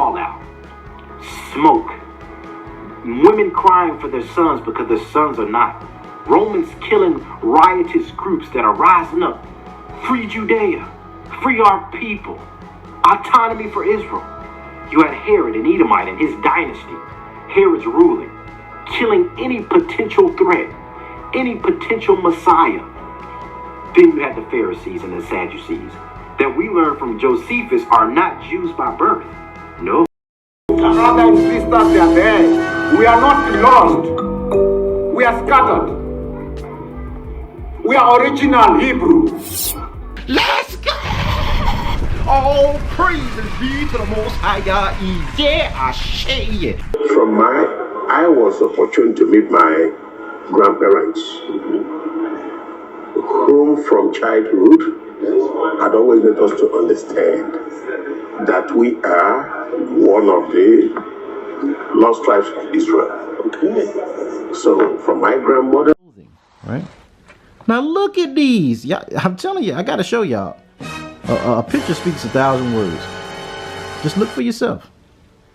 fallout, smoke, women crying for their sons because their sons are not, Romans killing riotous groups that are rising up. Free Judea, free our people, autonomy for Israel. You had Herod, an Edomite, and his dynasty. Herod's ruling, killing any potential threat, any potential Messiah. Then you had the Pharisees and the Sadducees that we learn from Josephus are not Jews by birth. No. Brothers and sisters, they are there. We are not lost. We are scattered. We are original Hebrew. Let's go! All praises be to the Most High God. Yeah, I share it. I was opportune to meet my grandparents, whom from childhood had always made us to understand that we are one of the lost tribes of Israel. Okay. So from my grandmother. Right? Now look at these. Yeah, I'm telling you, I gotta show y'all. A picture speaks 1,000 words. Just look for yourself.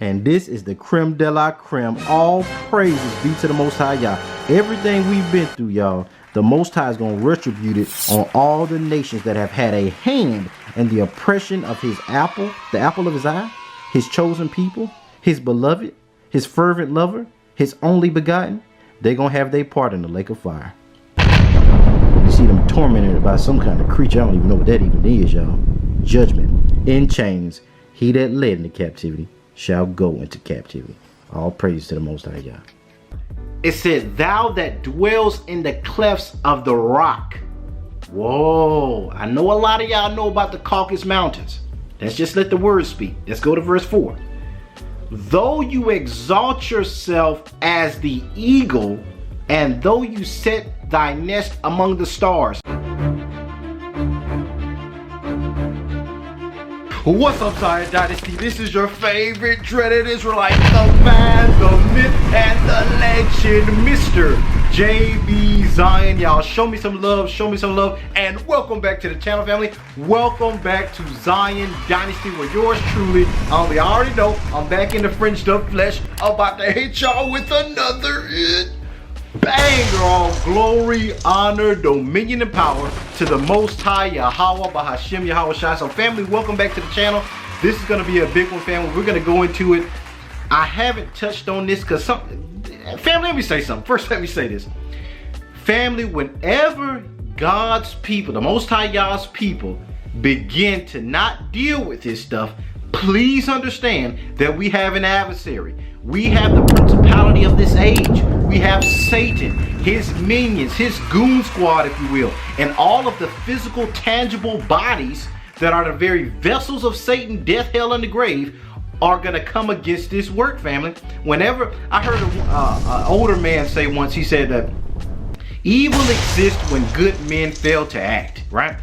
And this is the creme de la creme. All praises be to the Most High, y'all. Everything we've been through, y'all, the Most High is going to retribute it on all the nations that have had a hand in the oppression of his apple, the apple of his eye, his chosen people, his beloved, his fervent lover, his only begotten. They're going to have their part in the lake of fire. You see them tormented by some kind of creature. I don't even know what that even is, y'all. Judgment in chains. He that led into captivity shall go into captivity. All praise to the Most High, y'all. It says, thou that dwells in the clefts of the rock. Whoa, I know a lot of y'all know about the Caucasus Mountains. Let's just let the word speak. Let's go to verse 4. Though you exalt yourself as the eagle, and though you set thy nest among the stars. What's up, Zion Dynasty? This is your favorite dreaded Israelite, the man, the myth, and the legend, Mr. JB Zion. Y'all show me some love, and welcome back to the channel, family. Welcome back to Zion Dynasty, where yours truly, you already know, I'm back in the French dub flesh, about to hit y'all with another banger. All glory, honor, dominion, and power to the Most High Yahweh Bahashem Yahweh Shai. So family, welcome back to the channel. This is going to be a big one, family. We're going to go into it. I haven't touched on this because family, let me say something. First, let me say this. Family, whenever God's people, the Most High Yah's people, begin to not deal with this stuff, please understand that we have an adversary. We have the principality of this age. We have Satan, his minions, his goon squad, if you will, and all of the physical, tangible bodies that are the very vessels of Satan, death, hell, and the grave are going to come against this work, family. Whenever I heard an older man say once, he said that evil exists when good men fail to act, right?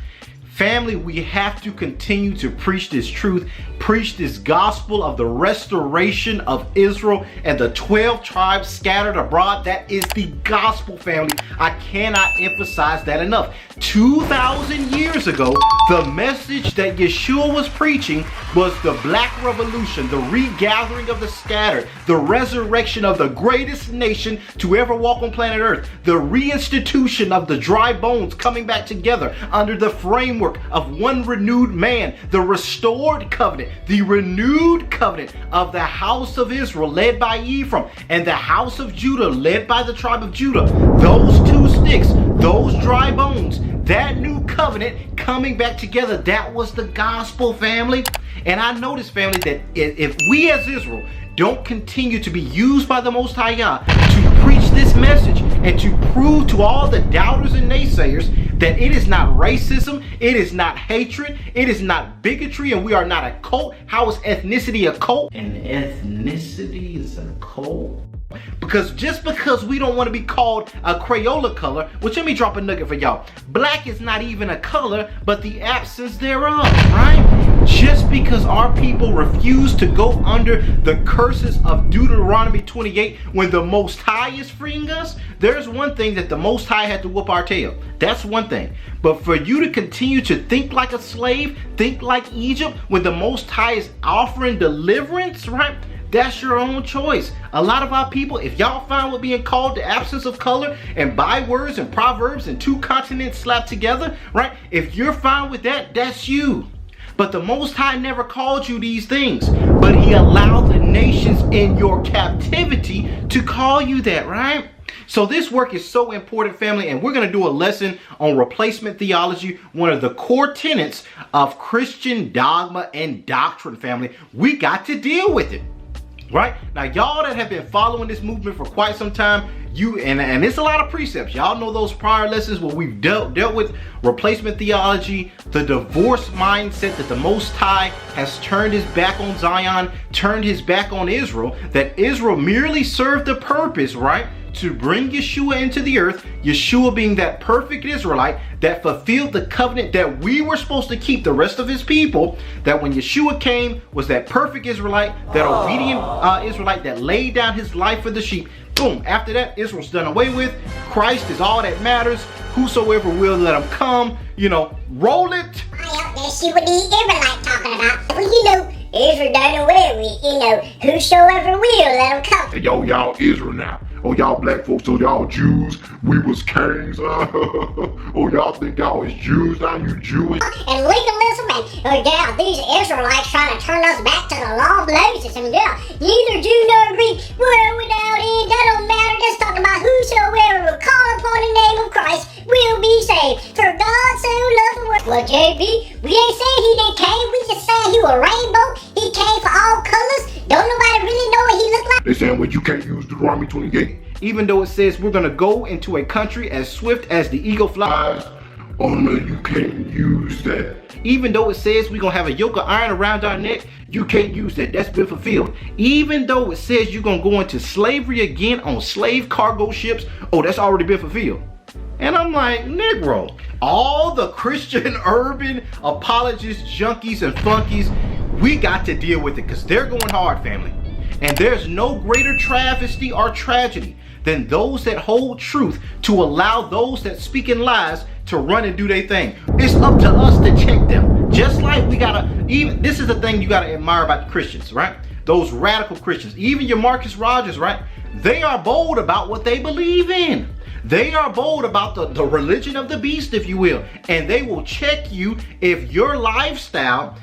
Family, we have to continue to preach this truth, preach this gospel of the restoration of Israel and the 12 tribes scattered abroad. That is the gospel, family. I cannot emphasize that enough. 2,000 years ago, the message that Yeshua was preaching was the Black Revolution, the regathering of the scattered, the resurrection of the greatest nation to ever walk on planet Earth, the reinstitution of the dry bones coming back together under the framework of one renewed man, the restored covenant, the renewed covenant of the house of Israel led by Ephraim and the house of Judah led by the tribe of Judah. Those two sticks, those dry bones, that new covenant coming back together, that was the gospel, family. And I noticed, family, that if we as Israel don't continue to be used by the Most High Yah to preach this message and to prove to all the doubters and naysayers that it is not racism, it is not hatred, it is not bigotry, and we are not a cult. How is ethnicity a cult? And ethnicity is a cult. Because just because we don't want to be called a Crayola color, which let me drop a nugget for y'all. Black is not even a color, but the absence thereof, right? Just because our people refuse to go under the curses of Deuteronomy 28 when the Most High is freeing us, there's one thing that the Most High had to whoop our tail. That's one thing. But for you to continue to think like a slave, think like Egypt, when the Most High is offering deliverance, right? That's your own choice. A lot of our people, if y'all find what being called the absence of color and bywords and proverbs and two continents slapped together, right? If you're fine with that, that's you. But the Most High never called you these things, but he allowed the nations in your captivity to call you that, right? So this work is so important, family, and we're going to do a lesson on replacement theology, one of the core tenets of Christian dogma and doctrine, family. We got to deal with it. Right now, y'all that have been following this movement for quite some time, and it's a lot of precepts. Y'all know those prior lessons where we've dealt with replacement theology, the divorce mindset that the Most High has turned his back on Zion, turned his back on Israel, that Israel merely served the purpose, right, to bring Yeshua into the earth, Yeshua being that perfect Israelite that fulfilled the covenant that we were supposed to keep, the rest of his people, that when Yeshua came was that perfect Israelite, that obedient Israelite that laid down his life for the sheep. Boom, after that, Israel's done away with. Christ is all that matters. Whosoever will, let him come. You know, roll it. There see what the Israelite talking about. Well, you know, Israel done away with, you know, whosoever will, let him come. Hey, yo, y'all Israel now. Oh, y'all black folks, so y'all Jews, we was kings. Oh, y'all think y'all is Jews now, you Jewish? And legalism and, yeah, these Israelites trying to turn us back to the law of Moses. And yeah, neither Jew nor Greek, we're without end, that don't matter. Just talking about whosoever will call upon the name of Christ will be saved. For God so loved the world. Well, JB, we ain't saying he didn't came, we just saying he was a rainbow. He came for all colors. Don't nobody really know what he looked like. They saying, well, you can't use Deuteronomy 28. Even though it says we're going to go into a country as swift as the eagle flies. Oh no, you can't use that. Even though it says we're going to have a yoke of iron around our neck, you can't use that. That's been fulfilled. Even though it says you're going to go into slavery again on slave cargo ships, oh, that's already been fulfilled. And I'm like, Negro, all the Christian urban apologists, junkies, and flunkies, we got to deal with it because they're going hard, family. And there's no greater travesty or tragedy than those that hold truth to allow those that speak in lies to run and do their thing. It's up to us to check them. Just like we gotta, even this is the thing you gotta admire about the Christians, right? Those radical Christians, even your Marcus Rogers, right? They are bold about what they believe in. They are bold about the religion of the beast, if you will. And they will check you if your lifestyle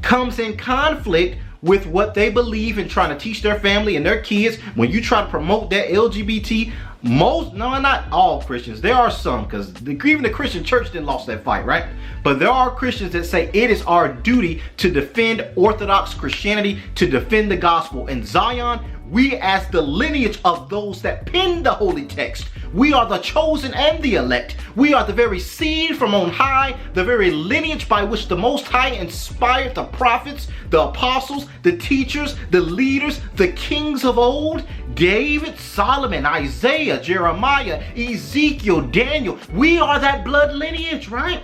comes in conflict with what they believe in trying to teach their family and their kids. When you try to promote that LGBT, no, not all Christians. There are some, because even the Christian church didn't lost that fight, right? But there are Christians that say it is our duty to defend Orthodox Christianity, to defend the gospel. In Zion, we as the lineage of those that penned the holy text, we are the chosen and the elect. We are the very seed from on high, the very lineage by which the Most High inspired the prophets, the apostles, the teachers, the leaders, the kings of old. David, Solomon, Isaiah, Jeremiah, Ezekiel, Daniel. We are that blood lineage, right?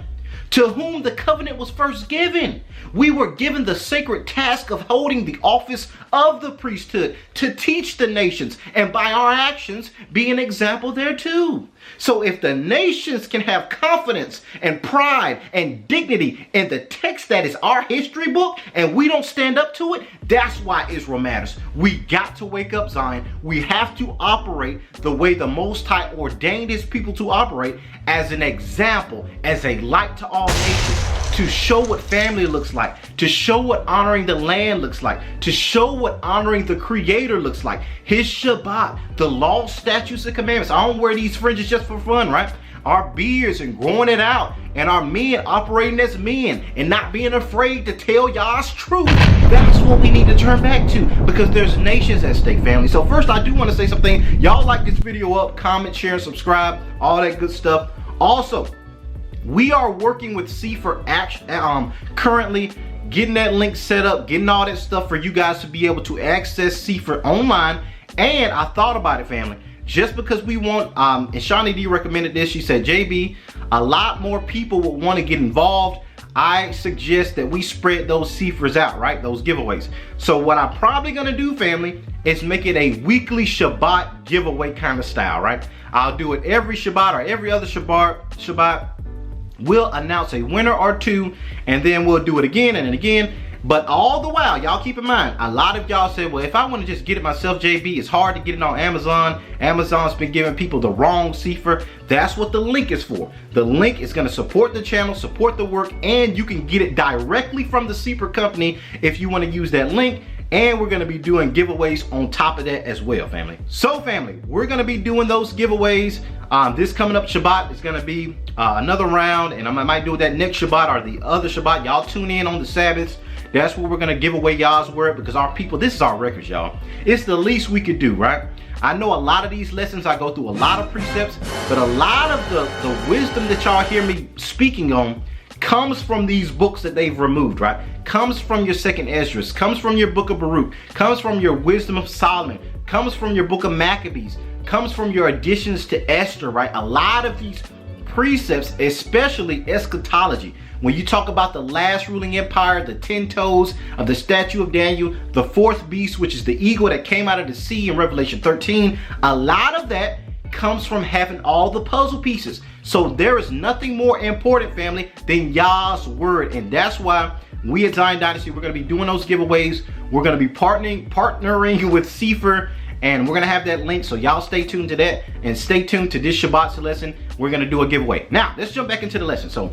To whom the covenant was first given. We were given the sacred task of holding the office of the priesthood to teach the nations, and by our actions be an example there too. So if the nations can have confidence and pride and dignity in the text that is our history book, and we don't stand up to it, that's why Israel matters. We got to wake up, Zion. We have to operate the way the Most High ordained his people to operate, as an example, as a light to all nations, to show what family looks like, to show what honoring the land looks like, to show what honoring the Creator looks like. His Shabbat, the law, statutes, and commandments. I don't wear these fringes just for fun, right? Our beards and growing it out, and our men operating as men and not being afraid to tell y'all's truth. That's what we need to turn back to, because there's nations at stake, family. So first, I do want to say something. Y'all like this video up, comment, share, and subscribe, all that good stuff. Also, we are working with C for Action, currently getting that link set up, getting all that stuff for you guys to be able to access C for online. And I thought about it, family. Just because we want, and Shawnee D recommended this, she said, JB, a lot more people will want to get involved. I suggest that we spread those ciphers out, right? Those giveaways. So what I'm probably gonna do, family, is make it a weekly Shabbat giveaway kind of style, right? I'll do it every Shabbat or every other Shabbat. We'll announce a winner or two, and then we'll do it again and again. But all the while, y'all keep in mind, a lot of y'all said, well, if I want to just get it myself, JB, it's hard to get it on Amazon. Amazon's been giving people the wrong cipher. That's what the link is for. The link is going to support the channel, support the work, and you can get it directly from the cipher company if you want to use that link. And we're going to be doing giveaways on top of that as well, family. So, family, we're going to be doing those giveaways. This coming up Shabbat is going to be another round, and I might do that next Shabbat or the other Shabbat. Y'all tune in on the Sabbaths. That's where we're going to give away y'all's word, because our people, this is our records, y'all. It's the least we could do, right? I know a lot of these lessons, I go through a lot of precepts, but a lot of the wisdom that y'all hear me speaking on comes from these books that they've removed, right? Comes from your second Esdras, comes from your book of Baruch, comes from your wisdom of Solomon, comes from your book of Maccabees, comes from your additions to Esther, right? A lot of these precepts, especially eschatology, when you talk about the last ruling empire, the 10 toes of the statue of Daniel, the fourth beast, which is the eagle that came out of the sea in Revelation 13, a lot of that comes from having all the puzzle pieces. So there is nothing more important, family, than Yah's word. And that's why we at Zion Dynasty, we're going to be doing those giveaways. We're going to be partnering with Cipher, and we're going to have that link. So y'all stay tuned to that, and stay tuned to this Shabbat's lesson. We're going to do a giveaway. Now, let's jump back into the lesson. So,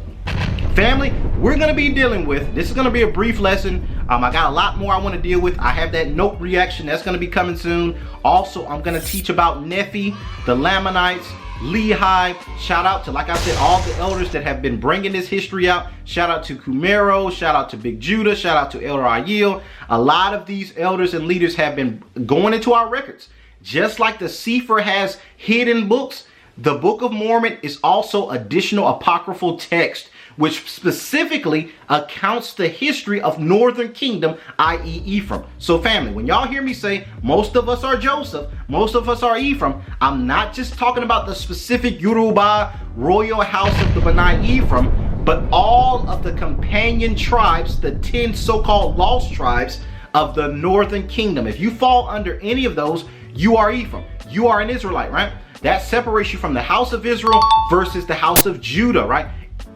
family, we're going to be dealing with, this is going to be a brief lesson. I got a lot more I want to deal with. I have that note reaction that's going to be coming soon. Also, I'm going to teach about Nephi, the Lamanites, Lehi. Shout out to, like I said, all the elders that have been bringing this history out. Shout out to Kumero, shout out to Big Judah, shout out to Elder Ayil. A lot of these elders and leaders have been going into our records. Just like the Sefer has hidden books, the Book of Mormon is also additional apocryphal text, which specifically accounts the history of Northern Kingdom, i.e. Ephraim. So, family, when y'all hear me say most of us are Joseph, most of us are Ephraim, I'm not just talking about the specific Yoruba royal house of the Benai Ephraim, but all of the companion tribes, the 10 so-called lost tribes of the Northern Kingdom. If you fall under any of those, you are Ephraim. You are an Israelite, right? That separates you from the house of Israel versus the house of Judah, right?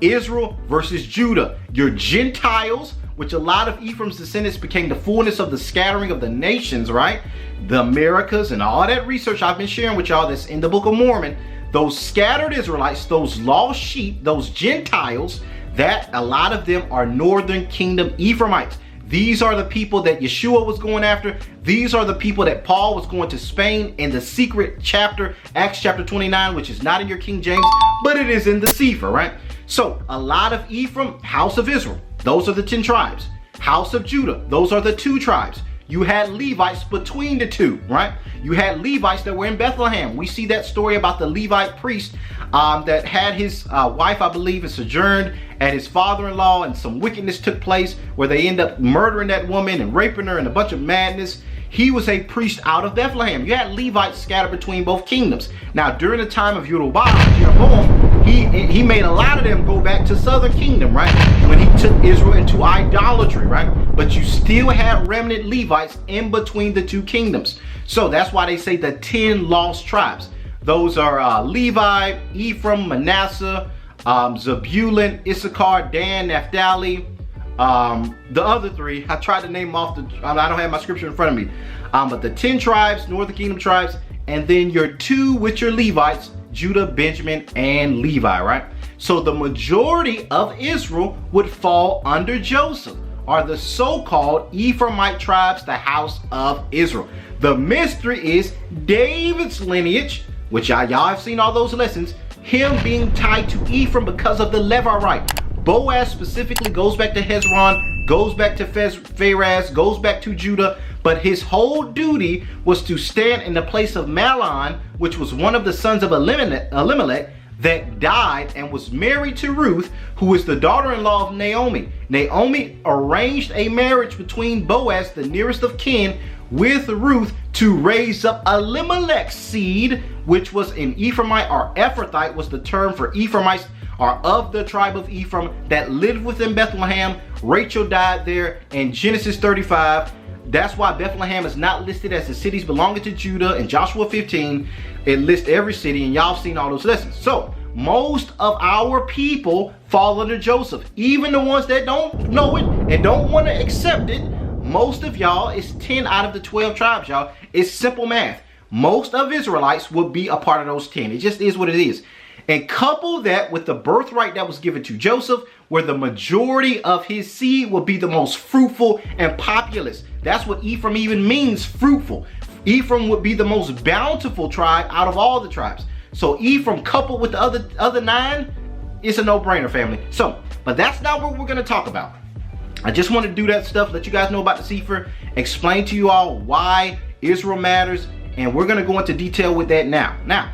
Israel versus Judah. You're Gentiles, which a lot of Ephraim's descendants became the fullness of the scattering of the nations, right? The Americas and all that research I've been sharing with y'all that's in the Book of Mormon. Those scattered Israelites, those lost sheep, those Gentiles, that a lot of them are Northern Kingdom Ephraimites. These are the people that Yeshua was going after. These are the people that Paul was going to Spain in the secret chapter, Acts chapter 29, which is not in your King James, but it is in the Sefer, right? So a lot of Ephraim, house of Israel, those are the 10 tribes. House of Judah, those are the 2 tribes. You had Levites between the 2, right? You had Levites that were in Bethlehem. We see that story about the Levite priest that had his wife, I believe, and sojourned at his father-in-law, and some wickedness took place where they end up murdering that woman and raping her and a bunch of madness. He was a priest out of Bethlehem. You had Levites scattered between both kingdoms. Now, during the time of Jeroboam, he made a lot of them go back to Southern Kingdom, right? When he took Israel into idolatry, right? But you still had remnant Levites in between the 2 kingdoms. So that's why they say the 10 lost tribes. Those are Levi, Ephraim, Manasseh, Zebulun, Issachar, Dan, Naphtali. The other 3, I tried to name them off. I don't have my scripture in front of me. But the 10 tribes, Northern Kingdom tribes, and then your 2 which are Levites, Judah, Benjamin, and Levi, right? So the majority of Israel would fall under Joseph, or the so-called Ephraimite tribes, the house of Israel. The mystery is David's lineage, which y'all have seen all those lessons, him being tied to Ephraim because of the Levirate. Boaz specifically goes back to Hezron, goes back to Phares, goes back to Judah, but his whole duty was to stand in the place of Mahlon, which was one of the sons of Elimelech that died and was married to Ruth, who is the daughter-in-law of Naomi. Naomi arranged a marriage between Boaz, the nearest of kin, with Ruth to raise up Elimelech's seed, which was an Ephraimite, or Ephrathite was the term for Ephraimites are of the tribe of Ephraim that lived within Bethlehem. Rachel died there in Genesis 35. That's why Bethlehem is not listed as the cities belonging to Judah. In Joshua 15, it lists every city, and y'all seen all those lessons. So most of our people fall under Joseph, even the ones that don't know it and don't want to accept it. Most of y'all, is 10 out of the 12 tribes, y'all. It's simple math. Most of Israelites would be a part of those 10. It just is what it is. And couple that with the birthright that was given to Joseph, where the majority of his seed will be the most fruitful and populous. That's what Ephraim even means, fruitful. Ephraim would be the most bountiful tribe out of all the tribes. So Ephraim coupled with the other 9, it's a no-brainer, family. So, but that's not what we're going to talk about. I just want to do that stuff, let you guys know about the Sefer, explain to you all why Israel matters, and we're going to go into detail with that now. Now,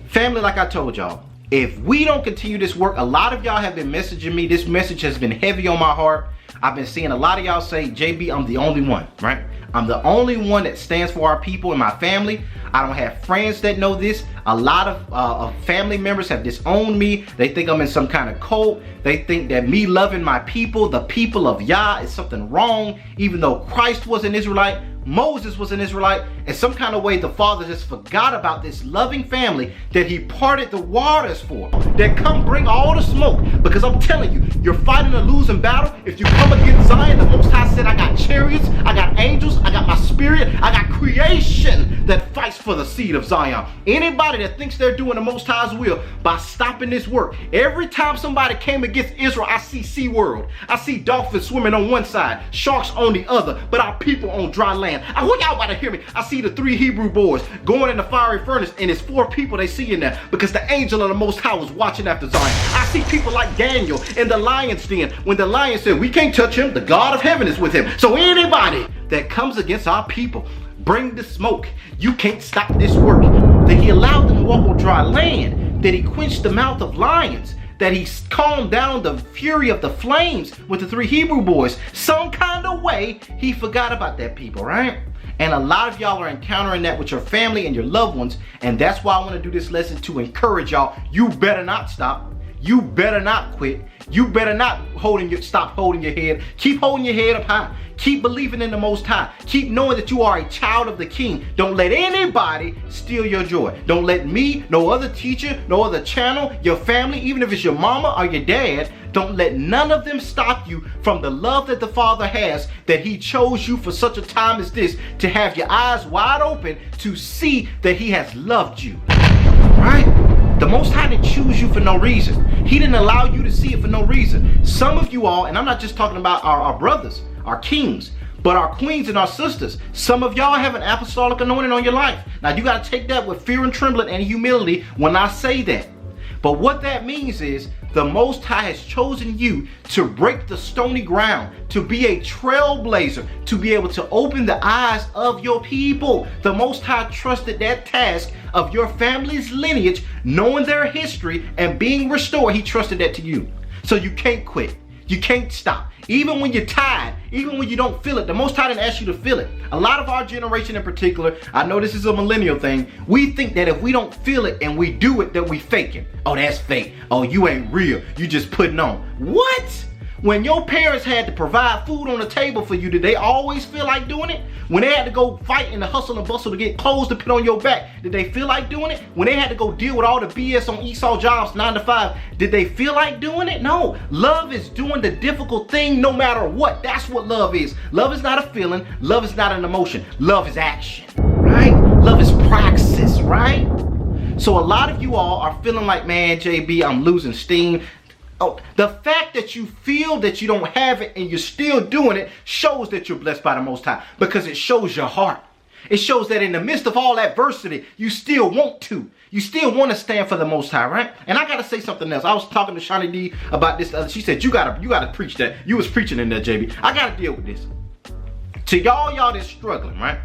family, like I told y'all, if we don't continue this work, a lot of y'all have been messaging me. This message has been heavy on my heart. I've been seeing a lot of y'all say, JB, I'm the only one, right? I'm the only one that stands for our people and my family. I don't have friends that know this. A lot of family members have disowned me. They think I'm in some kind of cult. They think that me loving my people, the people of Yah, is something wrong, even though Christ was an Israelite, Moses was an Israelite. In some kind of way, the Father just forgot about this loving family that he parted the waters for. That come bring all the smoke, because I'm telling you, you're fighting a losing battle. If you come against Zion, the Most High said, I got chariots, I got angels, I got my spirit, I got creation that fights for the seed of Zion. Anybody that thinks they're doing the Most High's will by stopping this work, every time somebody came against Israel, I see SeaWorld. I see dolphins swimming on one side, sharks on the other, but our people on dry land. I want y'all about to hear me. I see the 3 Hebrew boys going in the fiery furnace, and it's 4 people they see in there because the angel of the Most High was watching after Zion. I see people like Daniel in the lion's den when the lion said, we can't touch him, the God of heaven is with him. So anybody that comes against our people, bring the smoke. You can't stop this work. That he allowed them to walk on dry land, that he quenched the mouth of lions, that he calmed down the fury of the flames with the 3 Hebrew boys. Some kind of way, he forgot about that people, right? And a lot of y'all are encountering that with your family and your loved ones. And that's why I want to do this lesson to encourage y'all. You better not stop. You better not quit. You better not stop holding your head. Keep holding your head up high. Keep believing in the Most High. Keep knowing that you are a child of the King. Don't let anybody steal your joy. Don't let me, no other teacher, no other channel, your family, even if it's your mama or your dad, don't let none of them stop you from the love that the Father has, that he chose you for such a time as this, to have your eyes wide open to see that he has loved you. Right? The Most High didn't choose you for no reason. He didn't allow you to see it for no reason. Some of you all, and I'm not just talking about our brothers, our kings, but our queens and our sisters. Some of y'all have an apostolic anointing on your life. Now you got to take that with fear and trembling and humility when I say that. But what that means is the Most High has chosen you to break the stony ground, to be a trailblazer, to be able to open the eyes of your people. The Most High trusted that task of your family's lineage, knowing their history and being restored. He trusted that to you. So you can't quit. You can't stop. Even when you're tired, even when you don't feel it, the Most High didn't ask you to feel it. A lot of our generation in particular, I know this is a millennial thing, we think that if we don't feel it and we do it, that we faking. Oh, that's fake. Oh, you ain't real. You just putting on. What? When your parents had to provide food on the table for you, did they always feel like doing it? When they had to go fight in the hustle and bustle to get clothes to put on your back, did they feel like doing it? When they had to go deal with all the BS on Esau jobs 9 to 5, did they feel like doing it? No. Love is doing the difficult thing no matter what. That's what love is. Love is not a feeling. Love is not an emotion. Love is action, right? Love is praxis, right? So a lot of you all are feeling like, man, JB, I'm losing steam. Oh, the fact that you feel that you don't have it and you're still doing it shows that you're blessed by the Most High, because it shows your heart. It shows that in the midst of all adversity, you still want to. You still want to stand for the Most High, right? And I got to say something else. I was talking to Shawnee D about this. She said, you gotta preach that. You was preaching in there, JB. I got to deal with this. To y'all that's struggling, right?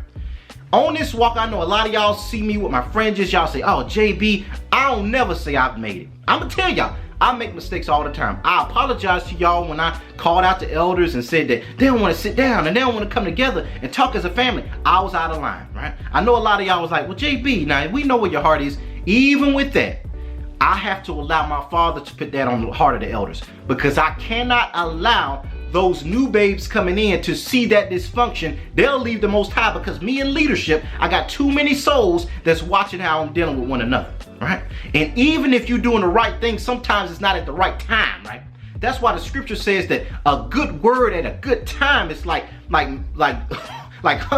On this walk, I know a lot of y'all see me with my fringes. Y'all say, oh, JB, I don't never say I've made it. I'm going to tell y'all. I make mistakes all the time. I apologize to y'all when I called out the elders and said that they don't want to sit down and they don't want to come together and talk as a family. I was out of line, right? I know a lot of y'all was like, well, JB, now we know where your heart is. Even with that, I have to allow my father to put that on the heart of the elders, because I cannot allow those new babes coming in to see that dysfunction. They'll leave the Most High, because me in leadership, I got too many souls that's watching how I'm dealing with one another, right? And even if you're doing the right thing, sometimes it's not at the right time, right? That's why the scripture says that a good word at a good time is like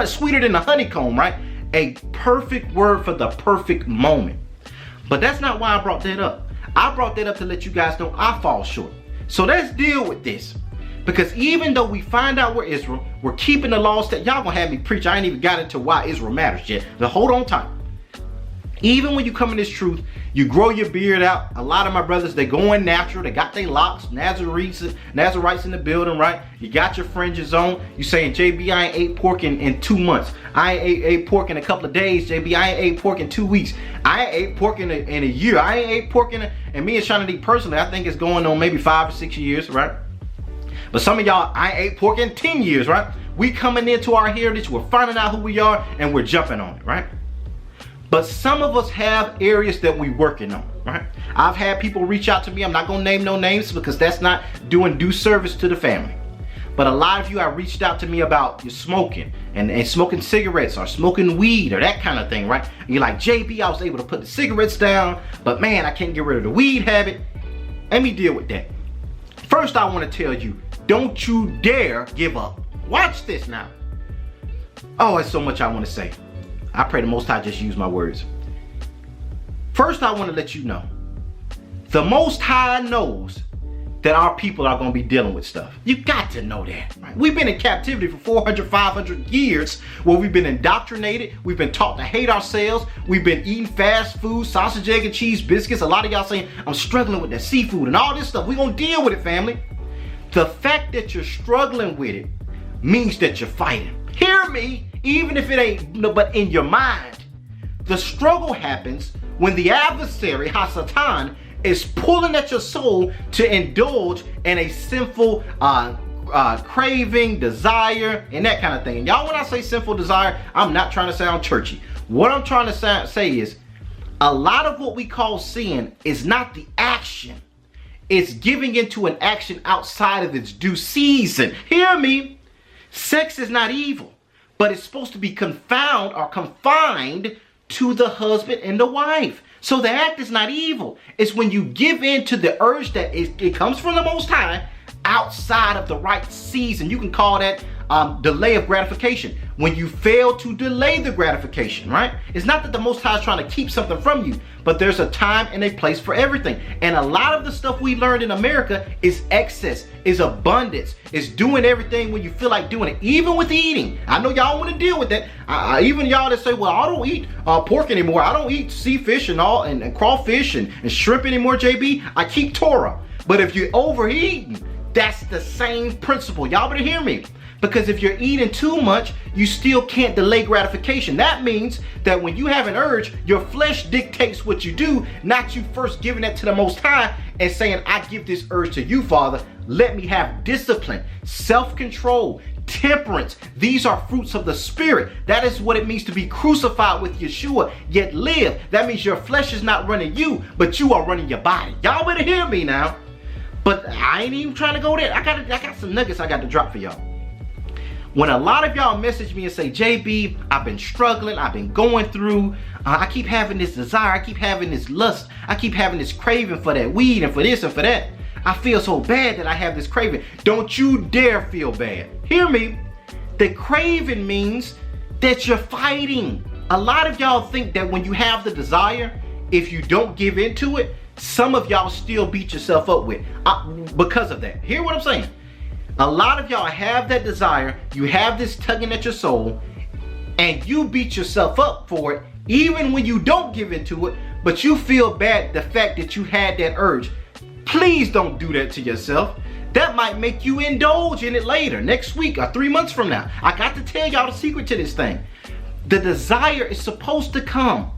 sweeter than the honeycomb, right? A perfect word for the perfect moment. But that's not why I brought that up. I brought that up to let you guys know I fall short. So let's deal with this. Because even though we find out we're Israel, we're keeping the laws that y'all gonna have me preach. I ain't even got into why Israel matters yet. But hold on tight. Even when you come in this truth, you grow your beard out. A lot of my brothers, they going natural. They got their locks, Nazarites in the building, right? You got your fringes on. You saying, JB, I ain't ate pork in 2 months. I ain't ate pork in a couple of days, JB. I ain't ate pork in 2 weeks. I ain't ate pork in a year. I ain't ate pork and me and Shawnee personally, I think it's going on maybe 5 or 6 years, right? But some of y'all, I ain't ate pork in 10 years, right? We coming into our heritage, we're finding out who we are, and we're jumping on it, right? But some of us have areas that we're working on, right? I've had people reach out to me. I'm not gonna name no names because that's not doing due service to the family. But a lot of you have reached out to me about your smoking and smoking cigarettes or smoking weed or that kind of thing, right? And you're like, JB, I was able to put the cigarettes down, but man, I can't get rid of the weed habit. Let me deal with that. First, I want to tell you, don't you dare give up. Watch this now. Oh, there's so much I want to say. I pray the Most High just use my words. First, I want to let you know, the Most High knows that our people are going to be dealing with stuff. You got to know that, right? We've been in captivity for 400, 500 years where we've been indoctrinated. We've been taught to hate ourselves. We've been eating fast food, sausage, egg, and cheese biscuits. A lot of y'all saying, I'm struggling with that seafood and all this stuff. We're going to deal with it, family. The fact that you're struggling with it means that you're fighting. Hear me, even if it ain't, but in your mind. The struggle happens when the adversary, Hasatan, is pulling at your soul to indulge in a sinful craving, desire, and that kind of thing. And y'all, when I say sinful desire, I'm not trying to sound churchy. What I'm trying to say is, a lot of what we call sin is not the action. It's giving into an action outside of its due season. Hear me. Sex is not evil, but it's supposed to be confined to the husband and the wife. So the act is not evil. It's when you give in to the urge that it comes from the Most High outside of the right season. You can call that delay of gratification. When you fail to delay the gratification, right? It's not that the Most High is trying to keep something from you, but there's a time and a place for everything. And a lot of the stuff we learned in America is excess, is abundance, is doing everything when you feel like doing it, even with eating. I know y'all want to deal with that. Even y'all that say, well, I don't eat pork anymore. I don't eat sea fish and crawfish and shrimp anymore, JB. I keep Torah. But if you're overeating, that's the same principle. Y'all better hear me. Because if you're eating too much, you still can't delay gratification. That means that when you have an urge, your flesh dictates what you do, not you first giving that to the Most High and saying, I give this urge to you, Father. Let me have discipline, self-control, temperance. These are fruits of the Spirit. That is what it means to be crucified with Yeshua, yet live. That means your flesh is not running you, but you are running your body. Y'all better hear me now. But I ain't even trying to go there. I got some nuggets I got to drop for y'all. When a lot of y'all message me and say, JB, I've been struggling, I've been going through, I keep having this desire, I keep having this lust, I keep having this craving for that weed and for this and for that. I feel so bad that I have this craving. Don't you dare feel bad. Hear me. The craving means that you're fighting. A lot of y'all think that when you have the desire, if you don't give into it, some of y'all still beat yourself up with because of that. Hear what I'm saying? A lot of y'all have that desire, you have this tugging at your soul, and you beat yourself up for it, even when you don't give into it, but you feel bad the fact that you had that urge. Please don't do that to yourself. That might make you indulge in it later, next week or 3 months from now. I got to tell y'all the secret to this thing. The desire is supposed to come.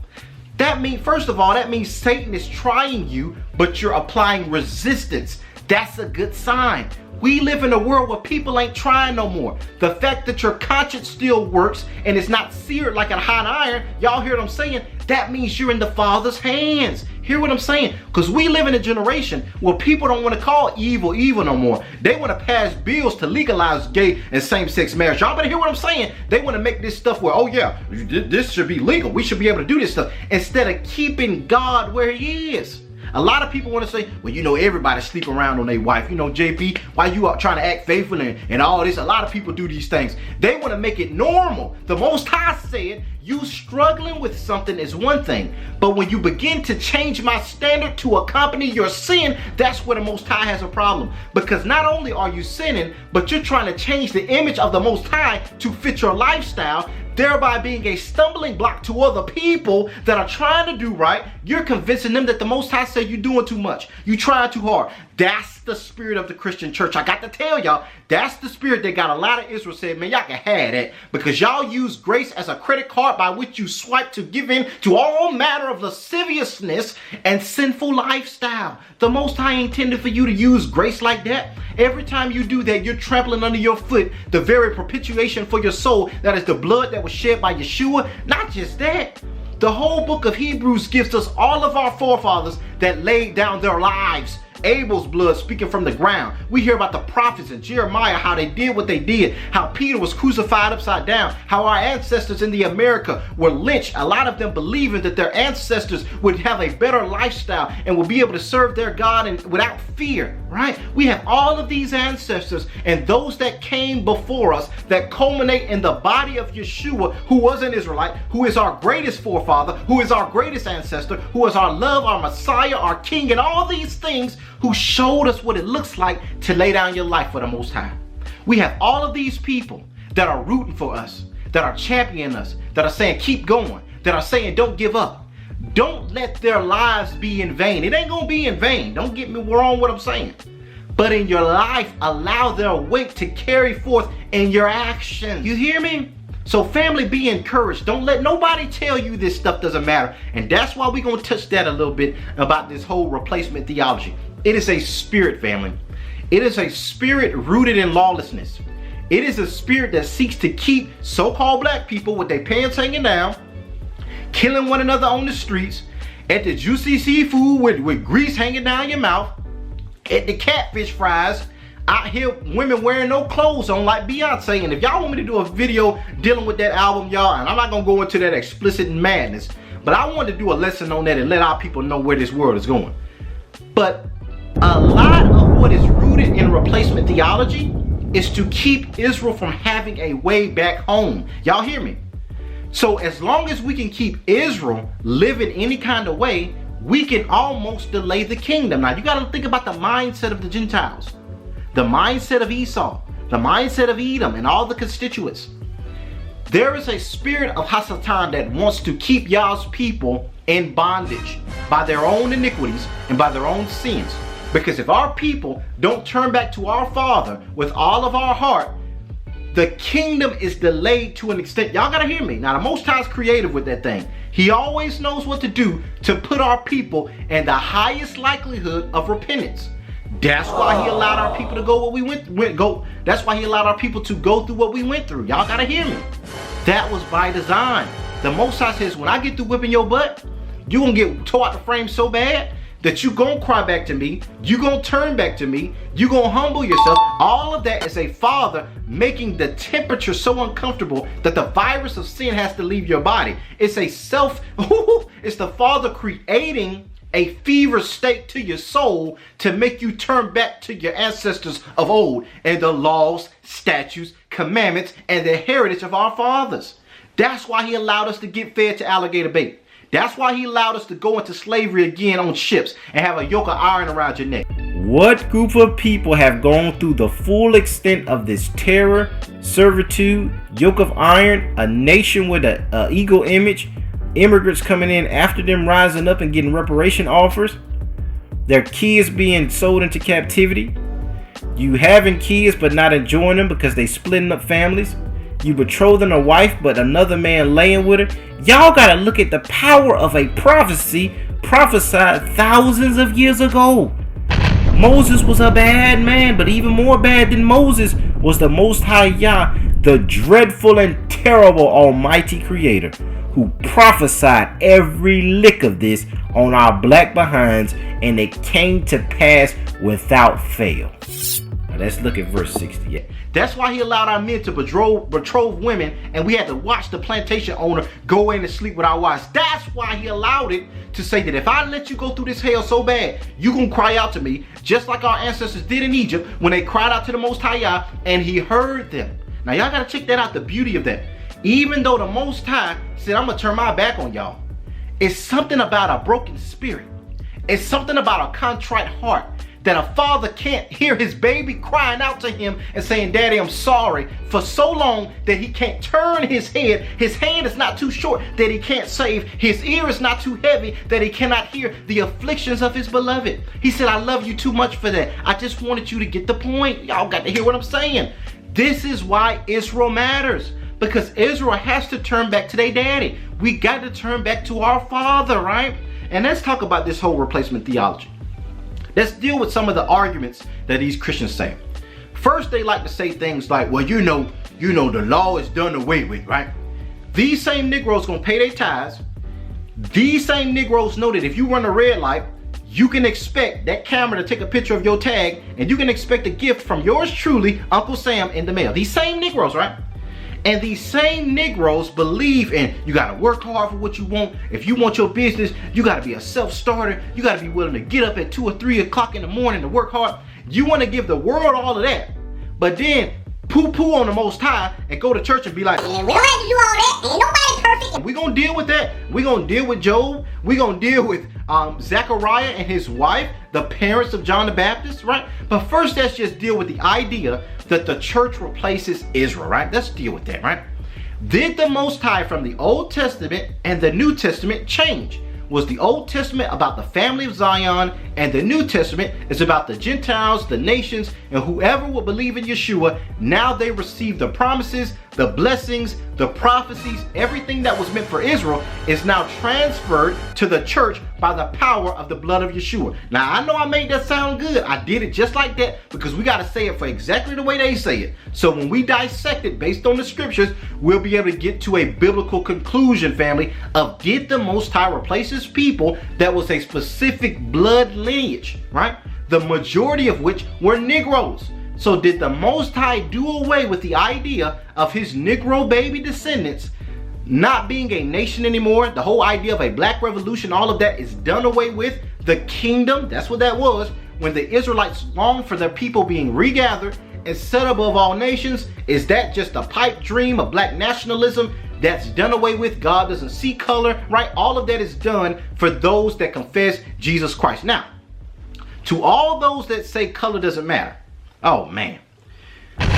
That means, first of all, that means Satan is trying you, but you're applying resistance. That's a good sign. We live in a world where people ain't trying no more. The fact that your conscience still works and it's not seared like a hot iron, y'all hear what I'm saying? that means you're in the Father's hands. Hear what I'm saying? Because we live in a generation where people don't want to call evil evil no more. They want to pass bills to legalize gay and same-sex marriage. Y'all better hear what I'm saying. They want to make this stuff where, oh yeah, this should be legal. We should be able to do this stuff, instead of keeping God where he is. A lot of people want to say, well, you know, everybody sleep around on their wife. You know, JP, why you are trying to act faithful and all this? A lot of people do these things. They want to make it normal. The Most High said, you struggling with something is one thing, but when you begin to change my standard to accompany your sin, that's where the Most High has a problem. Because not only are you sinning, but you're trying to change the image of the Most High to fit your lifestyle, thereby being a stumbling block to other people that are trying to do right. You're convincing them that the Most High said you're doing too much. You trying too hard. That's the spirit of the Christian church. I got to tell y'all, that's the spirit that got a lot of Israel said, man, y'all can have that, because y'all use grace as a credit card by which you swipe to give in to all manner of lasciviousness and sinful lifestyle. The Most High intended for you to use grace like that. Every time you do that, you're trampling under your foot the very propitiation for your soul, that is the blood that was shed by Yeshua. Not just that, the whole book of Hebrews gives us all of our forefathers that laid down their lives. Abel's blood speaking from the ground. We hear about the prophets and Jeremiah, how they did what they did, how Peter was crucified upside down, how our ancestors in the America were lynched, a lot of them believing that their ancestors would have a better lifestyle and would be able to serve their God and without fear, right? We have all of these ancestors and those that came before us that culminate in the body of Yeshua, who was an Israelite, who is our greatest forefather, who is our greatest ancestor, who is our love, our Messiah, our King, and all these things, who showed us what it looks like to lay down your life for the Most High. We have all of these people that are rooting for us, that are championing us, that are saying keep going, that are saying don't give up. Don't let their lives be in vain. It ain't gonna be in vain. Don't get me wrong what I'm saying. But in your life, allow their weight to carry forth in your actions. You hear me? So family, be encouraged. Don't let nobody tell you this stuff doesn't matter. And that's why we're gonna touch that a little bit about this whole replacement theology. It is a spirit, family. It is a spirit rooted in lawlessness. It is a spirit that seeks to keep so-called black people with their pants hanging down, killing one another on the streets, at the juicy seafood with grease hanging down your mouth, at the catfish fries, out here women wearing no clothes on like Beyonce. And if y'all want me to do a video dealing with that album, y'all, and I'm not gonna go into that explicit madness, but I wanted to do a lesson on that and let our people know where this world is going. But a lot of what is rooted in replacement theology is to keep Israel from having a way back home. Y'all hear me? So as long as we can keep Israel living any kind of way, we can almost delay the kingdom. Now you got to think about the mindset of the Gentiles, the mindset of Esau, the mindset of Edom and all the constituents. There is a spirit of Hasatan that wants to keep y'all's people in bondage by their own iniquities and by their own sins. Because if our people don't turn back to our Father with all of our heart, the kingdom is delayed to an extent. Y'all gotta hear me. Now the Most High is creative with that thing. He always knows what to do to put our people in the highest likelihood of repentance. That's why he allowed our people to go what we go. That's why he allowed our people to go through what we went through. Y'all gotta hear me. That was by design. The Most High says, when I get through whipping your butt, you gonna get tore out the frame so bad that you gonna cry back to me, you gonna turn back to me, you gonna humble yourself. All of that is a father making the temperature so uncomfortable that the virus of sin has to leave your body. It's a it's the Father creating a fever state to your soul to make you turn back to your ancestors of old and the laws, statutes, commandments, and the heritage of our fathers. That's why he allowed us to get fed to alligator bait. That's why he allowed us to go into slavery again on ships and have a yoke of iron around your neck. What group of people have gone through the full extent of this terror, servitude, yoke of iron, a nation with an eagle image, immigrants coming in after them rising up and getting reparation offers, their kids being sold into captivity, you having kids but not enjoying them because they splitting up families, you betrothing a wife but another man laying with her. Y'all gotta look at the power of a prophecy prophesied thousands of years ago. Moses was a bad man, but even more bad than Moses was the Most High Yah, the dreadful and terrible Almighty Creator, who prophesied every lick of this on our black behinds, and it came to pass without fail. Now let's look at verse 68. That's why he allowed our men to betroth women, and we had to watch the plantation owner go in and sleep with our wives. That's why he allowed it to say that if I let you go through this hell so bad, you gonna cry out to me, just like our ancestors did in Egypt when they cried out to the Most High Yah, and he heard them. Now y'all gotta check that out, the beauty of that. Even though the Most High said, I'm gonna turn my back on y'all, it's something about a broken spirit. It's something about a contrite heart that a father can't hear his baby crying out to him and saying, Daddy, I'm sorry, for so long that he can't turn his head. His hand is not too short that he can't save. His ear is not too heavy that he cannot hear the afflictions of his beloved. He said, I love you too much for that. I just wanted you to get the point. Y'all got to hear what I'm saying. This is why Israel matters, because Israel has to turn back to their daddy. We got to turn back to our father, right? And let's talk about this whole replacement theology. Let's deal with some of the arguments that these Christians say. First, they like to say things like, well, you know, the law is done away with, right? These same Negroes gonna pay their tithes. These same Negroes know that if you run a red light, you can expect that camera to take a picture of your tag, and you can expect a gift from yours truly, Uncle Sam, in the mail. These same Negroes, right? And these same Negroes believe in you gotta work hard for what you want. If you want your business, you gotta be a self-starter. You gotta be willing to get up at 2 or 3 o'clock in the morning to work hard. You wanna give the world all of that, but then poo-poo on the Most High and go to church and be like, yeah, we don't have to do all that. Ain't nobody perfect. We're gonna deal with that. We're gonna deal with Job. We're gonna deal with Zechariah and his wife, the parents of John the Baptist, right? But first, let's just deal with the idea that the church replaces Israel, right? Let's deal with that, right? Did the Most High from the Old Testament and the New Testament change? Was the Old Testament about the family of Zion, and the New Testament is about the Gentiles, the nations, and whoever will believe in Yeshua? Now they receive the promises, the blessings, the prophecies. Everything that was meant for Israel is now transferred to the church by the power of the blood of Yeshua. Now, I know I made that sound good. I did it just like that because we got to say it for exactly the way they say it. So when we dissect it based on the scriptures, we'll be able to get to a biblical conclusion, family, of did the Most High replace his people that was a specific blood lineage, right? The majority of which were Negroes. So did the Most High do away with the idea of his Negro baby descendants not being a nation anymore? The whole idea of a black revolution, all of that is done away with. The kingdom, that's what that was. When the Israelites longed for their people being regathered and set above all nations, is that just a pipe dream of black nationalism? That's done away with. God doesn't see color, right? All of that is done for those that confess Jesus Christ. Now, to all those that say color doesn't matter, oh man.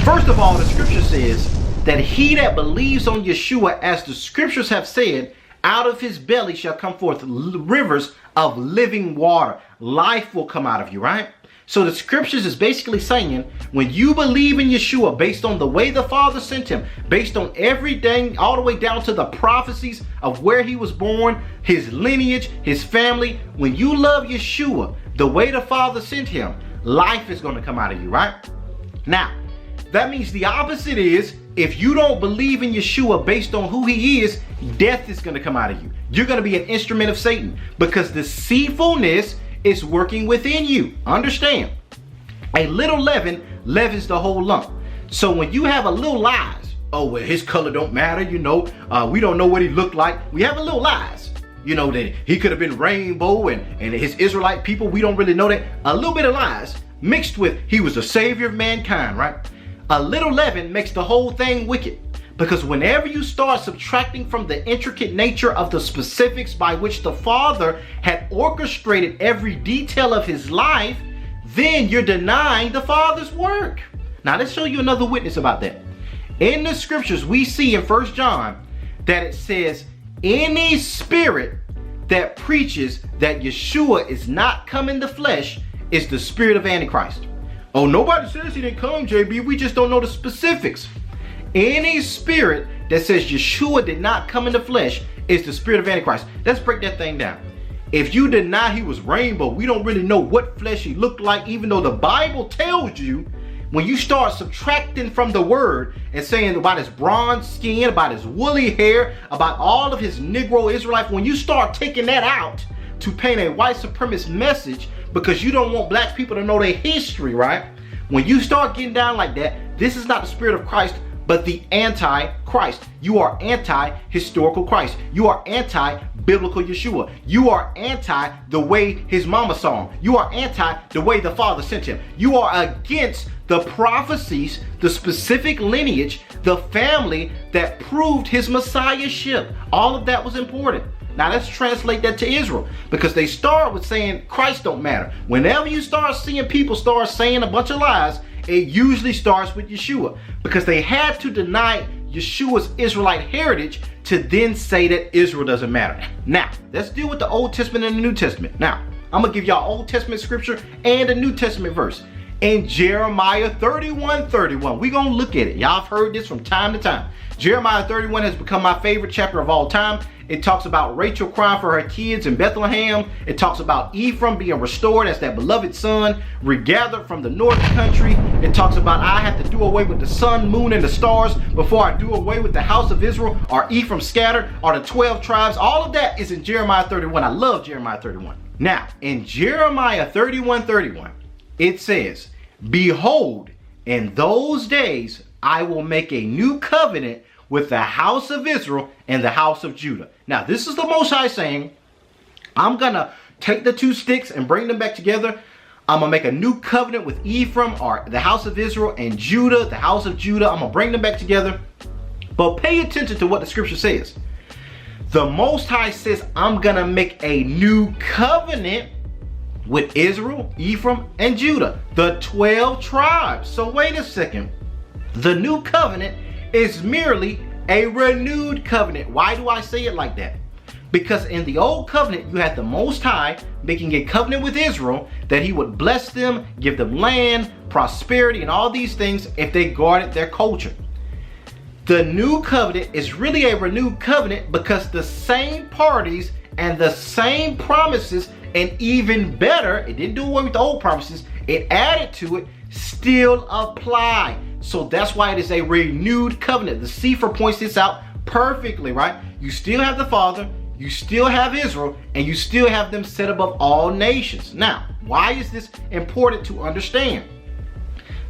First of all, the scripture says that he that believes on Yeshua, as the scriptures have said, out of his belly shall come forth rivers of living water. Life will come out of you, right? So the scriptures is basically saying when you believe in Yeshua based on the way the Father sent him, based on everything all the way down to the prophecies of where he was born, his lineage, his family, when you love Yeshua the way the Father sent him, life is going to come out of you, right? Now, that means the opposite is if you don't believe in Yeshua based on who he is, death is going to come out of you. You're going to be an instrument of Satan because deceitfulness is working within you. Understand? A little leaven leavens the whole lump. So when you have a little lies, oh, well, his color don't matter, you know, we don't know what he looked like. We have a little lies, you know, that he could have been rainbow and his Israelite people, we don't really know that. A little bit of lies mixed with he was the savior of mankind, right? A little leaven makes the whole thing wicked. Because whenever you start subtracting from the intricate nature of the specifics by which the Father had orchestrated every detail of his life, then you're denying the Father's work. Now let's show you another witness about that. In the scriptures, we see in 1 John that it says, any spirit that preaches that Yeshua is not come in the flesh is the spirit of Antichrist. Oh, nobody says he didn't come, JB. We just don't know the specifics. Any spirit that says Yeshua did not come in the flesh is the spirit of Antichrist. Let's break that thing down. If you deny he was rainbow, we don't really know what flesh he looked like, even though the Bible tells you when you start subtracting from the word and saying about his bronze skin, about his woolly hair, about all of his Negro Israelite, when you start taking that out to paint a white supremacist message because you don't want black people to know their history, right? When you start getting down like that, this is not the spirit of Christ, but the anti-Christ. You are anti-historical Christ. You are anti-biblical Yeshua. You are anti the way his mama saw him. You are anti the way the Father sent him. You are against the prophecies, the specific lineage, the family that proved his messiahship. All of that was important. Now let's translate that to Israel, because they start with saying Christ don't matter. Whenever you start seeing people start saying a bunch of lies, it usually starts with Yeshua, because they had to deny Yeshua's Israelite heritage to then say that Israel doesn't matter. Now, let's deal with the Old Testament and the New Testament. Now, I'm going to give y'all Old Testament scripture and a New Testament verse. In Jeremiah 31:31, we're going to look at it. Y'all have heard this from time to time. Jeremiah 31 has become my favorite chapter of all time. It talks about Rachel crying for her kids in Bethlehem. It talks about Ephraim being restored as that beloved son, regathered from the north country. It talks about I have to do away with the sun, moon, and the stars before I do away with the house of Israel. Are Ephraim scattered? Are the 12 tribes? All of that is in Jeremiah 31. I love Jeremiah 31. Now, in Jeremiah 31:31, it says, behold, in those days I will make a new covenant with the house of Israel and the house of Judah. Now, this is the Most High saying, I'm going to take the two sticks and bring them back together. I'm going to make a new covenant with Ephraim, or the house of Israel, and Judah, the house of Judah. I'm going to bring them back together. But pay attention to what the scripture says. The Most High says, I'm going to make a new covenant with Israel, Ephraim, and Judah, the 12 tribes. So wait a second. The new covenant is merely a renewed covenant. Why do I say it like that? Because in the old covenant, you had the Most High making a covenant with Israel that he would bless them, give them land, prosperity, and all these things if they guarded their culture. The new covenant is really a renewed covenant because the same parties and the same promises, and even better, it didn't do away with the old promises, it added to it, still apply. So that's why it is a renewed covenant. The Sefer points this out perfectly, right? You still have the Father, you still have Israel, and you still have them set above all nations. Now, why is this important to understand?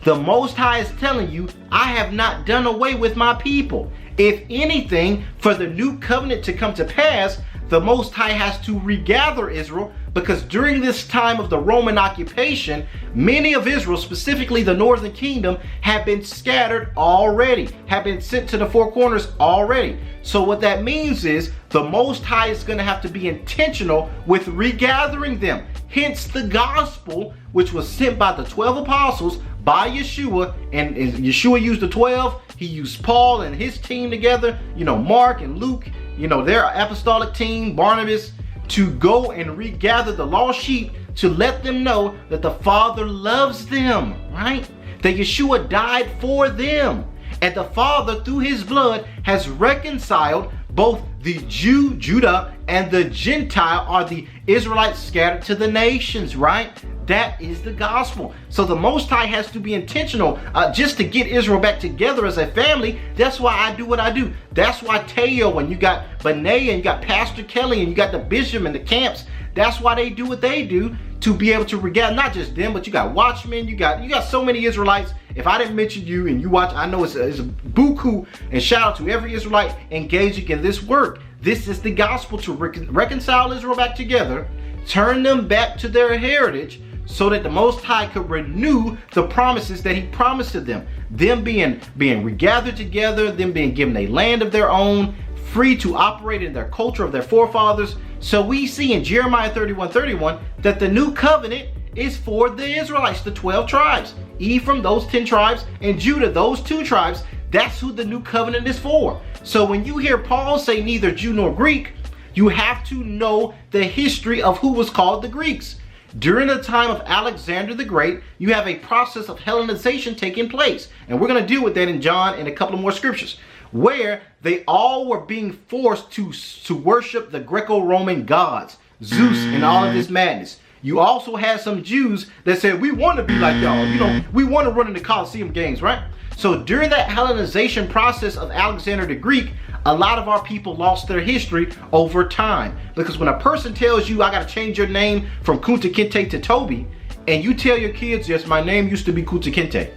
The Most High is telling you, I have not done away with my people. If anything, for the new covenant to come to pass, the Most High has to regather Israel, because during this time of the Roman occupation, many of Israel, specifically the northern kingdom, have been scattered already, have been sent to the four corners already. So what that means is the Most High is going to have to be intentional with regathering them. Hence the gospel, which was sent by the 12 apostles by Yeshua, and Yeshua used the 12. He used Paul and his team together, Mark and Luke, their apostolic team, Barnabas, to go and regather the lost sheep, to let them know that the Father loves them, right? That Yeshua died for them. And the Father, through his blood, has reconciled both the Jew, Judah, and the Gentile, or the Israelites scattered to the nations, right? That is the gospel. So the Most High has to be intentional just to get Israel back together as a family. That's why I do what I do. That's why Teo, and you got Benay, and you got Pastor Kelly, and you got the bishop and the camps. That's why they do what they do, to be able to regather not just them, but you got watchmen, you got so many Israelites. If I didn't mention you and you watch, I know it's a buku, and shout out to every Israelite engaging in this work. This is the gospel, to reconcile Israel back together, turn them back to their heritage, so that the Most High could renew the promises that he promised to them. Them being regathered together, them being given a land of their own, free to operate in their culture of their forefathers. So we see in Jeremiah 31:31 that the new covenant is for the Israelites, the 12 tribes. Ephraim, those 10 tribes, and Judah, those 2 tribes. That's who the new covenant is for. So when you hear Paul say neither Jew nor Greek, you have to know the history of who was called the Greeks. During the time of Alexander the Great, you have a process of Hellenization taking place. And we're going to deal with that in John and a couple of more scriptures, where they all were being forced to worship the Greco-Roman gods, Zeus and all of this madness. You also had some Jews that said, we want to be like y'all. You know, we want to run in the Colosseum games, right? So during that Hellenization process of Alexander the Greek, a lot of our people lost their history over time. Because when a person tells you, I got to change your name from Kunta Kinte to Toby, and you tell your kids, yes, my name used to be Kunta Kinte,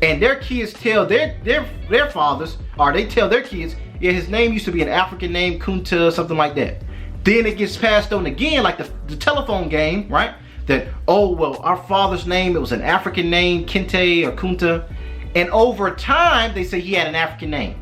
and their kids tell their fathers, or they tell their kids, yeah, his name used to be an African name, Kunta, something like that. Then it gets passed on again, like the telephone game, right? That, oh, well, our father's name, it was an African name, Kinte or Kunta. And over time, they say he had an African name.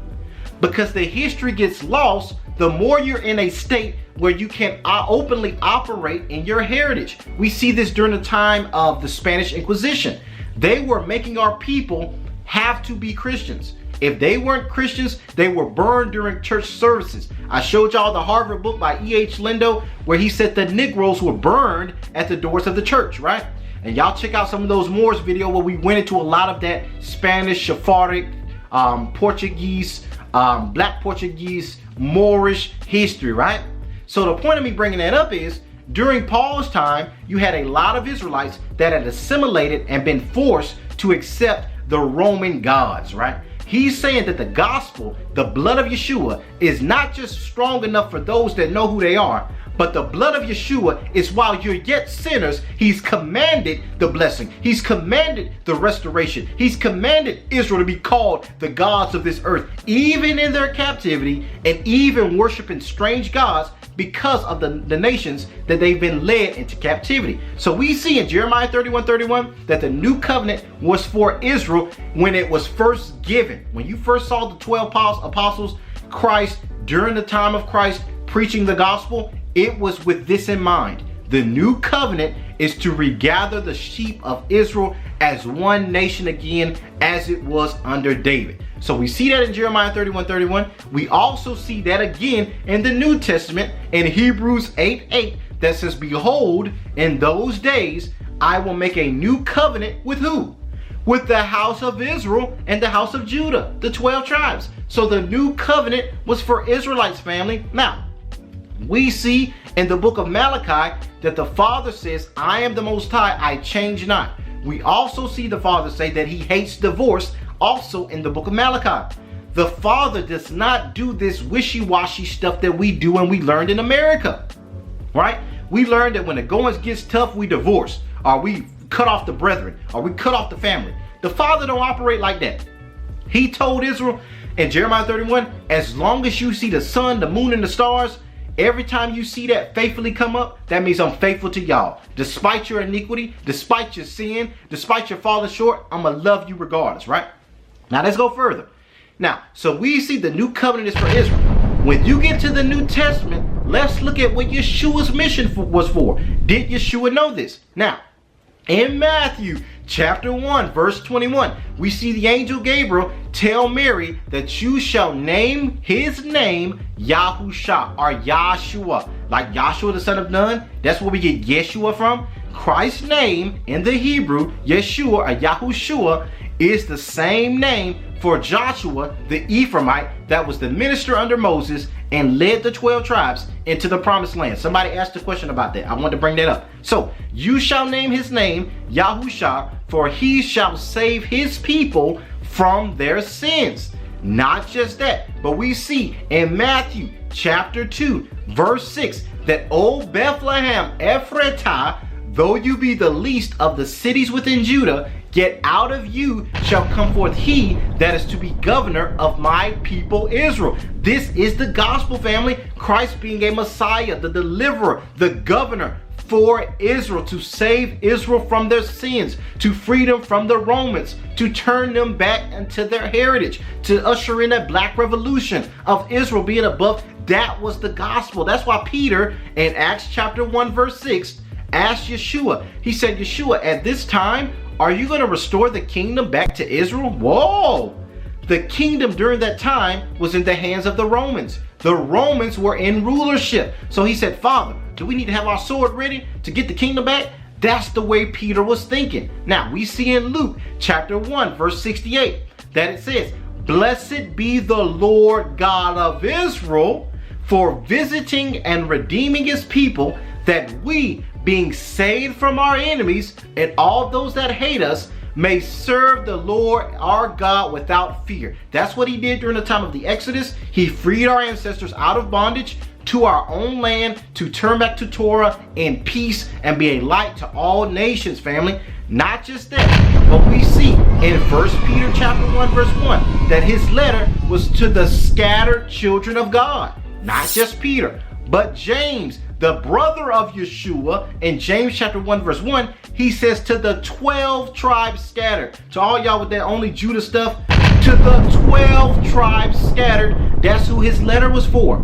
Because the history gets lost, the more you're in a state where you can openly operate in your heritage. We see this during the time of the Spanish Inquisition. They were making our people have to be Christians. If they weren't Christians, they were burned during church services. I showed y'all the Harvard book by E.H. Lindo, where he said the Negroes were burned at the doors of the church, right? And y'all check out some of those Moors video where we went into a lot of that Spanish, Sephardic, Portuguese, Black Portuguese, Moorish history, right? So the point of me bringing that up is, during Paul's time, you had a lot of Israelites that had assimilated and been forced to accept the Roman gods, right? He's saying that the gospel, the blood of Yeshua, is not just strong enough for those that know who they are, but the blood of Yeshua is, while you're yet sinners, he's commanded the blessing. He's commanded the restoration. He's commanded Israel to be called the gods of this earth, even in their captivity and even worshiping strange gods because of the nations that they've been led into captivity. So we see in Jeremiah 31:31 that the new covenant was for Israel when it was first given. When you first saw the 12 apostles, Christ, during the time of Christ preaching the gospel, it was with this in mind. The new covenant is to regather the sheep of Israel as one nation again, as it was under David. So we see that in Jeremiah 31:31. We also see that again in the New Testament in Hebrews 8:8 that says, behold, in those days I will make a new covenant with who? With the house of Israel and the house of Judah, the 12 tribes. So the new covenant was for Israelites, family. Now, we see in the book of Malachi that the Father says, I am the Most High, I change not. We also see the Father say that he hates divorce, also in the book of Malachi. The Father does not do this wishy-washy stuff that we do and we learned in America, right? We learned that when the going gets tough, we divorce, or we cut off the brethren, or we cut off the family. The Father don't operate like that. He told Israel in Jeremiah 31, as long as you see the sun, the moon, and the stars, every time you see that faithfully come up, that means I'm faithful to y'all. Despite your iniquity, despite your sin, despite your falling short, I'm going to love you regardless, right? Now let's go further. Now, so we see the new covenant is for Israel. When you get to the New Testament, let's look at what Yeshua's mission was for. Did Yeshua know this? Now, in Matthew chapter 1, verse 21, we see the angel Gabriel tell Mary that you shall name his name Yahusha, or Yeshua. Like Joshua the son of Nun, that's where we get Yeshua from. Christ's name in the Hebrew, Yeshua or Yahushua, is the same name for Joshua the Ephraimite that was the minister under Moses and led the 12 tribes into the promised land. Somebody asked a question about that. I want to bring that up. So, you shall name his name Yahusha, for he shall save his people from their sins. Not just that, but we see in Matthew chapter 2, verse 6, that, O Bethlehem Ephratah, though you be the least of the cities within Judah, yet out of you shall come forth he that is to be governor of my people Israel. This is the gospel, family. Christ being a Messiah, the deliverer, the governor for Israel, to save Israel from their sins, to free them from the Romans, to turn them back into their heritage, to usher in a black revolution of Israel being above. That was the gospel. That's why Peter in Acts chapter 1 verse 6 asked Yeshua. He said, Yeshua, at this time, are you going to restore the kingdom back to Israel? Whoa! The kingdom during that time was in the hands of the Romans. The Romans were in rulership. So he said, Father, do we need to have our sword ready to get the kingdom back? That's the way Peter was thinking. Now, we see in Luke chapter 1, verse 68, that it says, Blessed be the Lord God of Israel for visiting and redeeming his people, that we, being saved from our enemies and all those that hate us, may serve the Lord our God without fear. That's what he did during the time of the Exodus. He freed our ancestors out of bondage to our own land to turn back to Torah in peace and be a light to all nations, family. Not just that, but we see in 1 Peter chapter 1 verse 1 that his letter was to the scattered children of God. Not just Peter, but James, the brother of Yeshua, in James chapter 1 verse 1, he says to the 12 tribes scattered. To all y'all with that only Judah stuff, to the 12 tribes scattered, that's who his letter was for.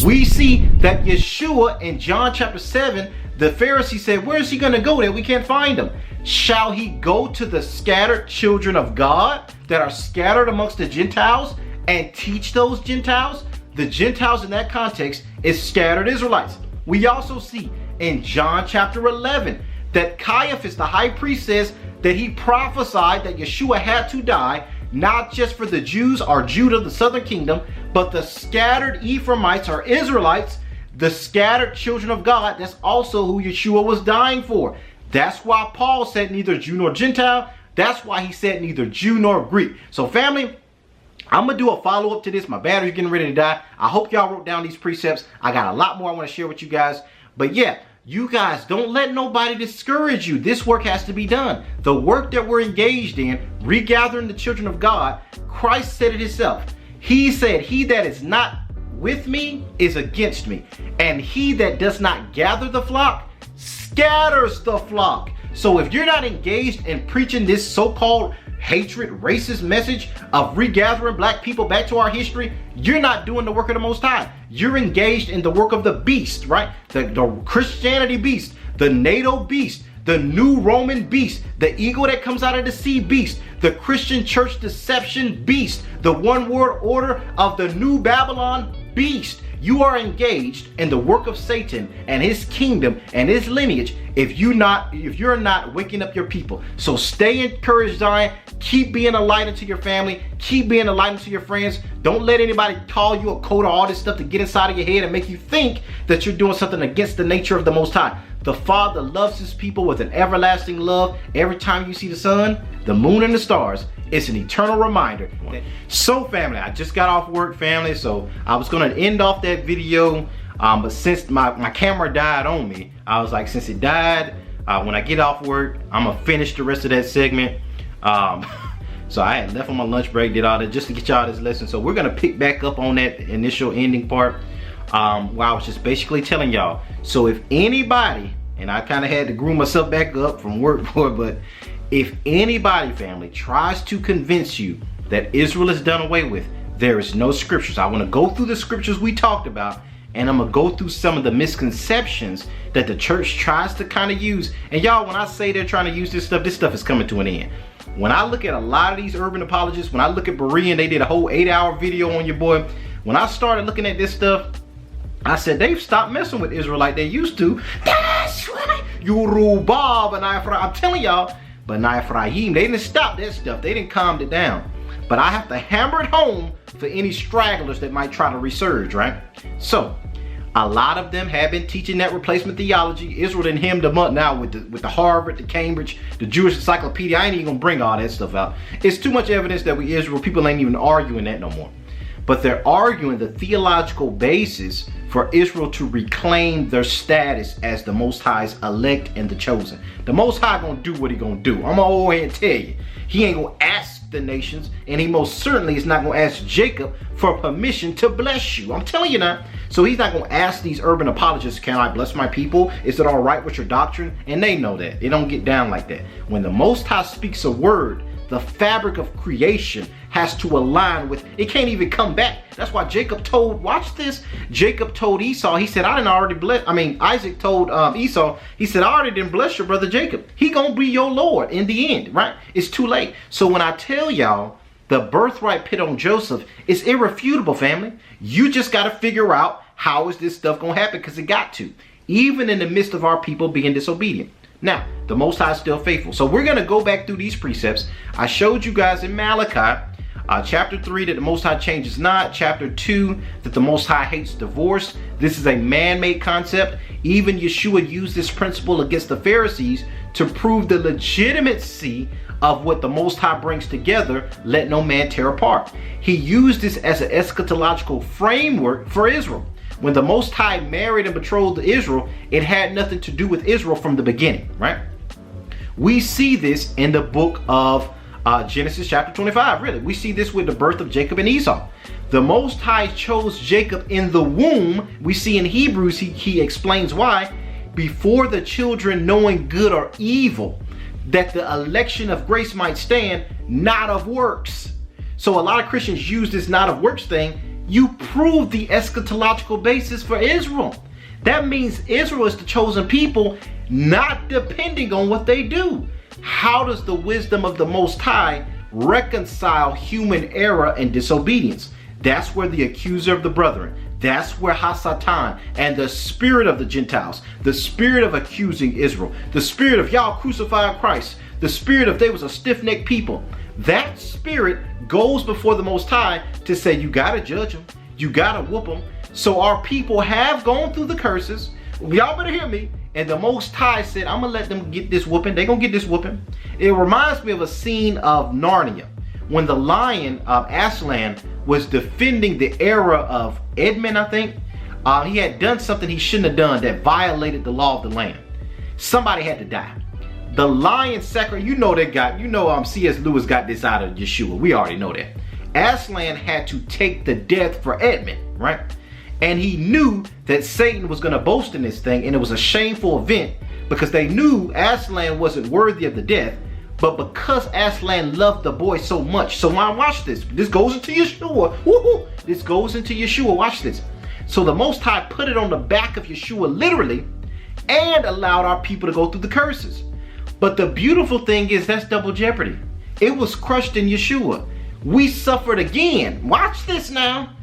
We see that Yeshua in John chapter 7, the Pharisees said, where is he going to go that we can't find him? Shall he go to the scattered children of God that are scattered amongst the Gentiles and teach those Gentiles? The Gentiles in that context is scattered Israelites. We also see in John chapter 11 that Caiaphas, the high priest, says that he prophesied that Yeshua had to die, not just for the Jews or Judah, the southern kingdom, but the scattered Ephraimites or Israelites, the scattered children of God. That's also who Yeshua was dying for. That's why Paul said neither Jew nor Gentile. That's why he said neither Jew nor Greek. So family, I'm going to do a follow-up to this. My battery's getting ready to die. I hope y'all wrote down these precepts. I got a lot more I want to share with you guys. But yeah, you guys, don't let nobody discourage you. This work has to be done. The work that we're engaged in, regathering the children of God, Christ said it himself. He said, he that is not with me is against me. And he that does not gather the flock scatters the flock. So if you're not engaged in preaching this so-called hatred, racist message of regathering black people back to our history, you're not doing the work of the Most High. You're engaged in the work of the beast, right? The Christianity beast, the NATO beast, the new Roman beast, the eagle that comes out of the sea beast, the Christian church deception beast, the one world order of the new Babylon beast. You are engaged in the work of Satan and his kingdom and his lineage if you're not waking up your people. So stay encouraged, Zion. Keep being a light unto your family. Keep being a light unto your friends. Don't let anybody call you a code or all this stuff to get inside of your head and make you think that you're doing something against the nature of the Most High. The Father loves his people with an everlasting love. Every time you see the sun, the moon, and the stars, it's an eternal reminder. So family, I just got off work, family, so I was going to end off that video, but since my camera died on me, I was like, since it died, when I get off work, I'm going to finish the rest of that segment. So I had left on my lunch break, did all that just to get y'all this lesson. So we're going to pick back up on that initial ending part, where I was just basically telling y'all. So if anybody, and I kind of had to groom myself back up from work for it, but if anybody, family, tries to convince you that Israel is done away with, there is no scriptures. I want to go through the scriptures we talked about, and I'm going to go through some of the misconceptions that the church tries to kind of use. And y'all, when I say they're trying to use this stuff is coming to an end. When I look at a lot of these urban apologists, when I look at Berean, they did a whole 8-hour video on your boy. When I started looking at this stuff, I said, they've stopped messing with Israel like they used to. That's right. Yoruba, and I'm telling y'all, but Ephraim, they didn't stop that stuff. They didn't calm it down. But I have to hammer it home for any stragglers that might try to resurge, right? So, a lot of them have been teaching that replacement theology. Israel done hemmed them up now with the Harvard, the Cambridge, the Jewish Encyclopedia. I ain't even gonna bring all that stuff out. It's too much evidence that we Israel, people ain't even arguing that no more. But they're arguing the theological basis for Israel to reclaim their status as the Most High's elect and the chosen. The Most High gonna do what he gonna do. I'm gonna go ahead and tell you. He ain't gonna ask the nations, and he most certainly is not gonna ask Jacob for permission to bless you. I'm telling you now. So he's not gonna ask these urban apologists, can I bless my people? Is it all right with your doctrine? And they know that. It don't get down like that. When the Most High speaks a word, the fabric of creation has to align with, it can't even come back. That's why Jacob told, watch this, Jacob told Esau, he said, Isaac told Esau, he said, I already didn't bless your brother Jacob. He gonna be your Lord in the end, right? It's too late. So when I tell y'all, the birthright pit on Joseph is irrefutable, family. You just gotta figure out how is this stuff gonna happen, because it got to, even in the midst of our people being disobedient. Now, the Most High is still faithful. So we're going to go back through these precepts. I showed you guys in Malachi Chapter 3, that the Most High changes not. Chapter 2, that the Most High hates divorce. This is a man-made concept. Even Yeshua used this principle against the Pharisees to prove the legitimacy of what the Most High brings together, let no man tear apart. He used this as an eschatological framework for Israel. When the Most High married and betrothed Israel, it had nothing to do with Israel from the beginning, right? We see this in the book of Genesis chapter 25, really. We see this with the birth of Jacob and Esau. The Most High chose Jacob in the womb. We see in Hebrews, he explains why, before the children knowing good or evil, that the election of grace might stand, not of works. So a lot of Christians use this not of works thing. You prove the eschatological basis for Israel. That means Israel is the chosen people, not depending on what they do. How does the wisdom of the Most High reconcile human error and disobedience? That's where the accuser of the brethren, that's where Hasatan and the spirit of the Gentiles, the spirit of accusing Israel, the spirit of y'all crucified Christ, the spirit of they was a stiff-necked people, that spirit goes before the Most High to say, you gotta judge them, you gotta whoop them. So our people have gone through the curses. Y'all better hear me. And the Most High said, I'm gonna let them get this whooping. They're gonna get this whooping. It reminds me of a scene of Narnia, when the lion Aslan was defending the era of Edmund, I think. He had done something he shouldn't have done that violated the law of the land. Somebody had to die. The lion sacrifice, C.S. Lewis got this out of YESHUA. We already know that. Aslan had to take the death for Edmund, right? And he knew that Satan was going to boast in this thing, and it was a shameful event because they knew Aslan wasn't worthy of the death, but because Aslan loved the boy so much. So now watch this. This goes into YESHUA. Woohoo! This goes into YESHUA. Watch this. So the Most High put it on the back of YESHUA literally and allowed our people to go through the curses. But the beautiful thing is that's double jeopardy. It was crushed in YESHUA. We suffered again. Watch this now.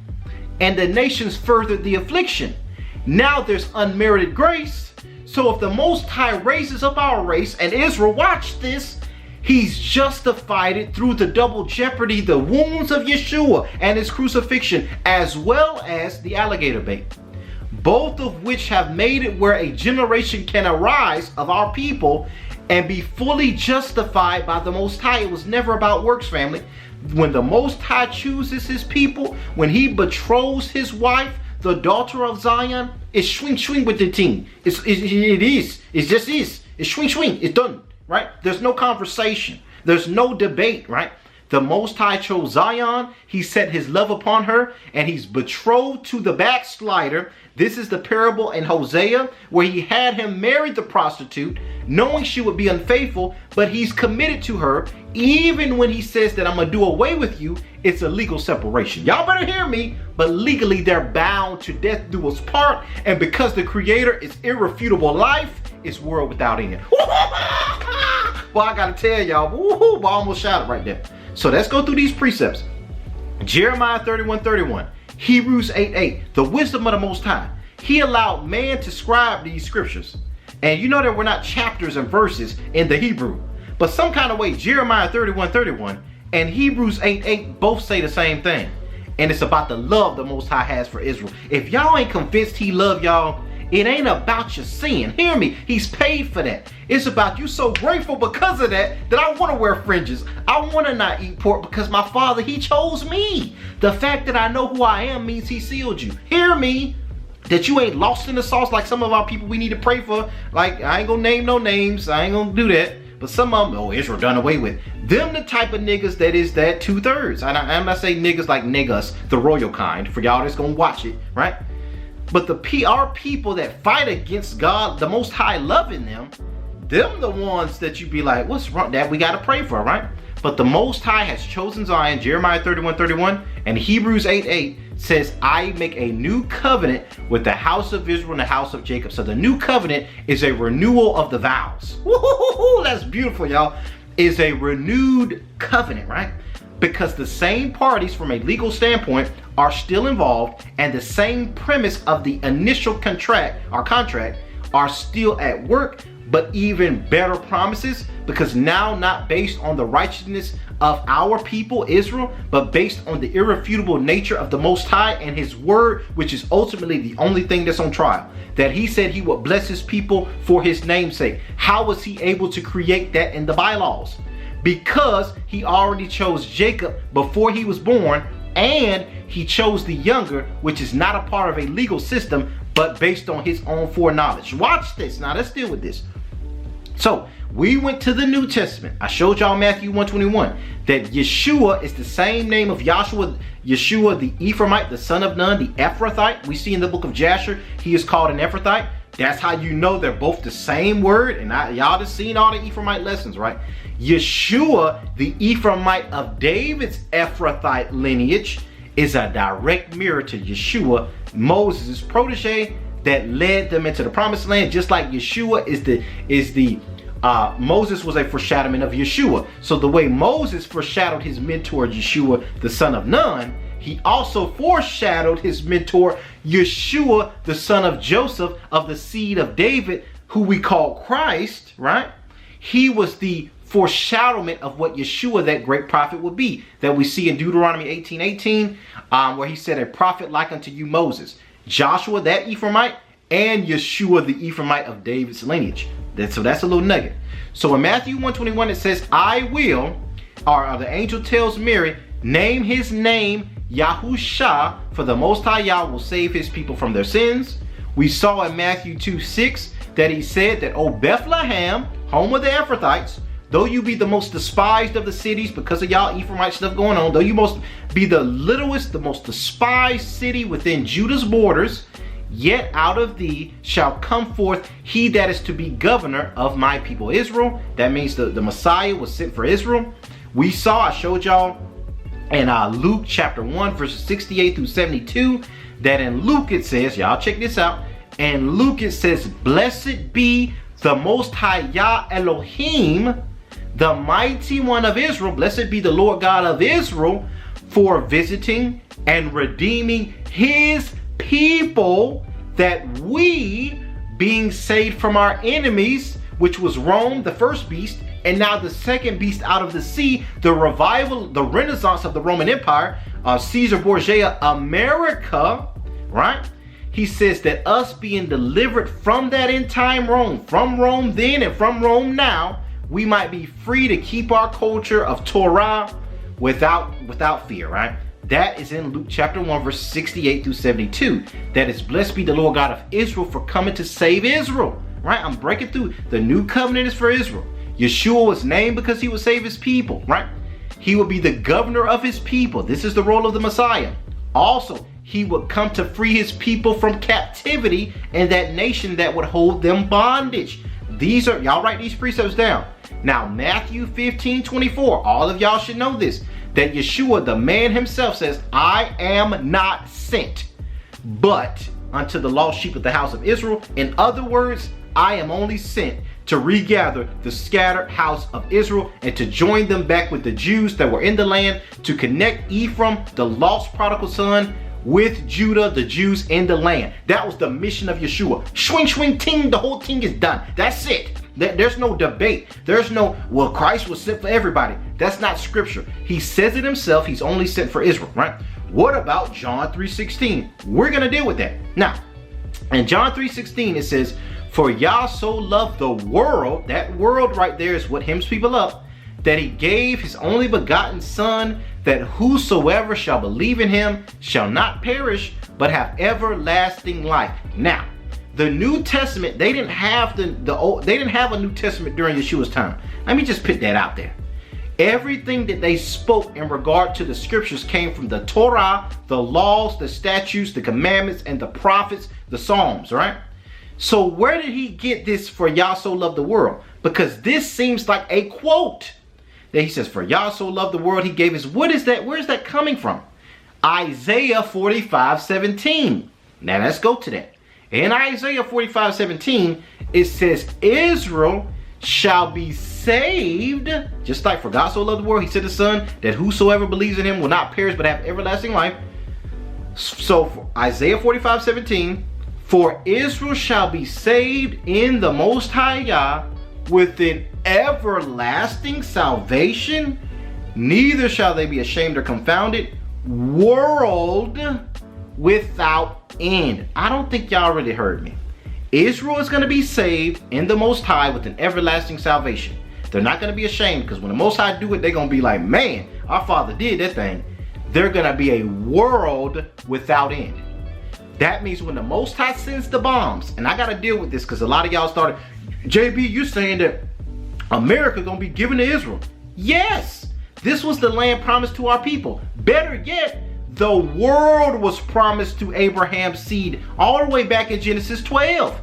And the nations furthered the affliction. Now there's unmerited grace. So if the Most High raises up our race and Israel, watch this, he's justified it through the double jeopardy, the wounds of YESHUA and his crucifixion, as well as the alligator bait. Both of which have made it where a generation can arise of our people and be fully justified by the Most High. It was never about works, family. When the Most High chooses his people, when he betroths his wife, the daughter of Zion, it's swing with the team. It just is. It's swing. It's done, right? There's no conversation. There's no debate, right? The Most High chose Zion. He set his love upon her, and he's betrothed to the backslider. This is the parable in Hosea where he had him marry the prostitute, knowing she would be unfaithful, but he's committed to her. Even when he says that I'm going to do away with you, it's a legal separation. Y'all better hear me, but legally they're bound to death do us part. And because the Creator is irrefutable life, it's world without end. Well, I got to tell y'all, woohoo, I almost shouted right there. So let's go through these precepts. Jeremiah 31:31, Hebrews 8:8, the wisdom of the Most High. He allowed man to scribe these scriptures. And you know there were not chapters and verses in the Hebrew. But some kind of way, Jeremiah 31:31 and Hebrews 8:8 both say the same thing. And it's about the love the Most High has for Israel. If y'all ain't convinced he love y'all, it ain't about your sin. Hear me, he's paid for that. It's about you so grateful because of that I want to wear fringes. I want to not eat pork because my Father, he chose me. The fact that I know who I am means he sealed you. Hear me, that you ain't lost in the sauce like some of our people we need to pray for. Like, I ain't gonna name no names. I ain't gonna do that. But some of them, oh, Israel done away with. Them the type of niggas that is that 2/3. I'm not saying niggas like niggas, the royal kind, for y'all that's gonna watch it, right? But the PR people that fight against God, the Most High loving them the ones that you be like, what's wrong? That we gotta pray for, right? But the Most High has chosen Zion. Jeremiah 31:31 and Hebrews 8:8 says, I make a new covenant with the house of Israel and the house of Jacob. So the new covenant is a renewal of the vows. Woo-hoo-hoo-hoo, that's beautiful, y'all. Is a renewed covenant, right? Because the same parties from a legal standpoint are still involved, and the same premise of the initial contract are still at work, but even better promises, because now not based on the righteousness of our people, Israel, but based on the irrefutable nature of the Most High and his word, which is ultimately the only thing that's on trial. That he said he would bless his people for his name's sake. How was he able to create that in the bylaws? Because he already chose Jacob before he was born, and he chose the younger, which is not a part of a legal system, but based on his own foreknowledge. Watch this. Now let's deal with this. So we went to the New Testament. I showed y'all Matthew 1:21 that Yeshua is the same name of Yeshua the Ephraimite, the son of Nun, the Ephrathite. We see in the book of Jasher, he is called an Ephrathite. That's how you know they're both the same word. And y'all just seen all the Ephraimite lessons, right? Yeshua, the Ephraimite of David's Ephrathite lineage, is a direct mirror to Yeshua, Moses' protege that led them into the promised land, just like Yeshua Moses was a foreshadowing of Yeshua. So the way Moses foreshadowed his mentor Yeshua, the son of Nun, he also foreshadowed his mentor Yeshua, the son of Joseph, of the seed of David, who we call Christ, right? He was the foreshadowment of what Yeshua, that great prophet, would be, that we see in Deuteronomy 18:18, where he said, a prophet like unto you, Moses. Joshua, that Ephraimite, and Yeshua, the Ephraimite of David's lineage. So that's a little nugget. So in Matthew 1:21, it says, I will, or the angel tells Mary, name his name Yahusha, for the Most High Yah will save his people from their sins. We saw in Matthew 2:6 that he said that, O Bethlehem, home of the Ephrathites, though you be the most despised of the cities because of y'all Ephraimite stuff going on, though you most be the littlest, the most despised city within Judah's borders, yet out of thee shall come forth he that is to be governor of my people Israel. That means the Messiah was sent for Israel. We saw, I showed y'all in Luke chapter 1 verses 68 through 72, that in Luke it says, y'all check this out, in Luke it says, blessed be the Most High Yah Elohim, the mighty one of Israel, blessed be the Lord God of Israel, for visiting and redeeming his people, that we, being saved from our enemies, which was Rome, the first beast, and now the second beast out of the sea, the revival, the renaissance of the Roman Empire, Caesar Borgia America, right? He says that us being delivered from that end time Rome, from Rome then and from Rome now, we might be free to keep our culture of Torah without fear, right? That is in Luke chapter 1 verse 68 through 72. That is, blessed be the Lord God of Israel for coming to save Israel, right? I'm breaking through. The new covenant is for Israel. Yeshua was named because he would save his people, right? He would be the governor of his people. This is the role of the Messiah. Also, he would come to free his people from captivity and that nation that would hold them bondage. These are, y'all write these precepts down. Now, Matthew 15:24, all of y'all should know this, that Yeshua, the man himself, says, I am not sent but unto the lost sheep of the house of Israel. In other words, I am only sent to regather the scattered house of Israel and to join them back with the Jews that were in the land, to connect Ephraim, the lost prodigal son, with Judah, the Jews in the land. That was the mission of Yeshua. Swing, swing, ting, the whole thing is done. That's it. There's no debate. There's no, well, Christ was sent for everybody. That's not scripture. He says it himself. He's only sent for Israel, right? What about John 3:16? We're going to deal with that. Now, in John 3:16, it says, for Yah so loved the world, that world right there is what hems people up, that he gave his only begotten son, that whosoever shall believe in him shall not perish, but have everlasting life. Now, the New Testament, they didn't have they didn't have a New Testament during Yeshua's time. Let me just put that out there. Everything that they spoke in regard to the scriptures came from the Torah, the laws, the statutes, the commandments, and the prophets, the Psalms, right? So where did he get this, for Yah so loved the world? Because this seems like a quote that he says, for Yah so loved the world, he gave his, what is that? Where is that coming from? Isaiah 45:17. Now let's go to that. In Isaiah 45:17, it says, Israel shall be saved, just like for God so loved the world, he sent his son, that whosoever believes in him will not perish but have everlasting life. So for Isaiah 45:17, for Israel shall be saved in the Most High Yah with an everlasting salvation. neither shall they be ashamed or confounded, world without end. I don't think y'all already heard me. Israel is going to be saved in the Most High with an everlasting salvation. They're not going to be ashamed, because when the Most High do it, they're going to be like, man, our Father did that thing. They're going to be a world without end. That means when the Most High sends the bombs, and I got to deal with this because a lot of y'all started, JB, you're saying that America going to be given to Israel. Yes, this was the land promised to our people. Better yet, the world was promised to Abraham's seed all the way back in Genesis 12.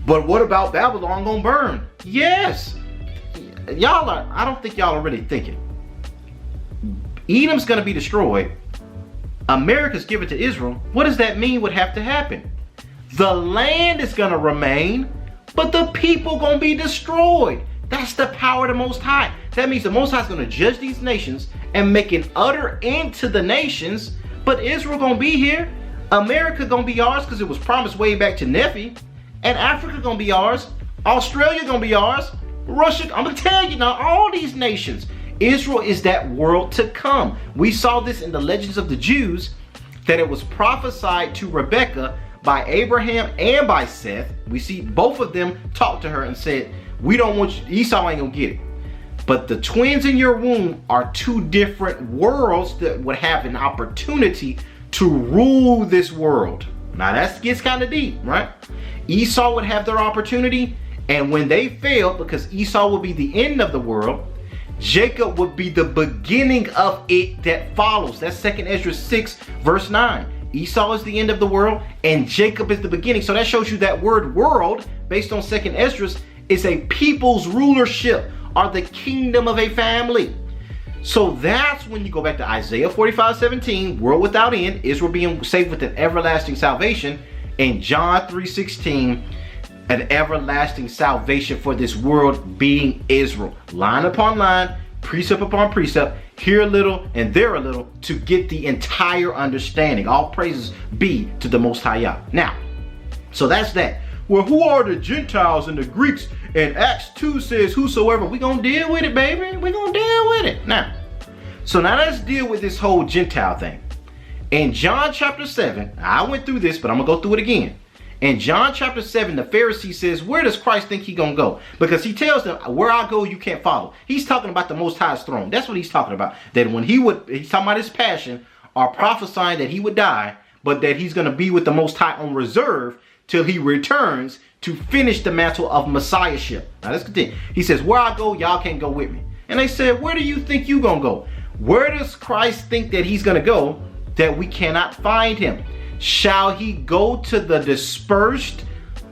But what about Babylon gonna burn? Yes. Y'all are, I don't think y'all are really thinking. Edom's gonna be destroyed. America's given to Israel. What does that mean would have to happen? The land is gonna remain, but the people gonna be destroyed. That's the power of the Most High. That means the Most High is gonna judge these nations and make an utter end to the nations. But Israel gonna be here. America gonna be ours because it was promised way back to Nephi. And Africa gonna be ours. Australia gonna be ours. Russia, I'm gonna tell you now, all these nations. Israel is that world to come. We saw this in the Legends of the Jews, that it was prophesied to Rebekah by Abraham and by Seth. We see both of them talk to her and said, we don't want you, Esau ain't gonna get it. But the twins in your womb are two different worlds that would have an opportunity to rule this world. Now that gets kind of deep, right? Esau would have their opportunity, and when they failed, because Esau would be the end of the world, Jacob would be the beginning of it that follows. That's 2nd Ezra 6 verse 9. Esau is the end of the world and Jacob is the beginning. So that shows you that word world, based on 2nd Ezra, is a people's rulership, or the kingdom of a family. So that's when you go back to Isaiah 45:17, world without end, Israel being saved with an everlasting salvation, and John 3:16, an everlasting salvation for this world being Israel. Line upon line, precept upon precept, here a little and there a little, to get the entire understanding. All praises be to the Most High Yah. Now, so that's that. Well, who are the Gentiles and the Greeks? And Acts 2 says whosoever. We're going to deal with it, baby. We're going to deal with it. Now let's deal with this whole Gentile thing. In John chapter 7, I went through this, but I'm going to go through it again. In John chapter 7, the Pharisee says, where does Christ think he going to go? Because he tells them, where I go, you can't follow. He's talking about the Most High's throne. That's what he's talking about. That when he's talking about his passion, or prophesying that he would die, but that he's going to be with the Most High on reserve till he returns to finish the mantle of messiahship. Now let's continue. He says, where I go, y'all can't go with me. And they said, where do you think you gonna go? Where does Christ think that he's gonna go that we cannot find him? Shall he go to the dispersed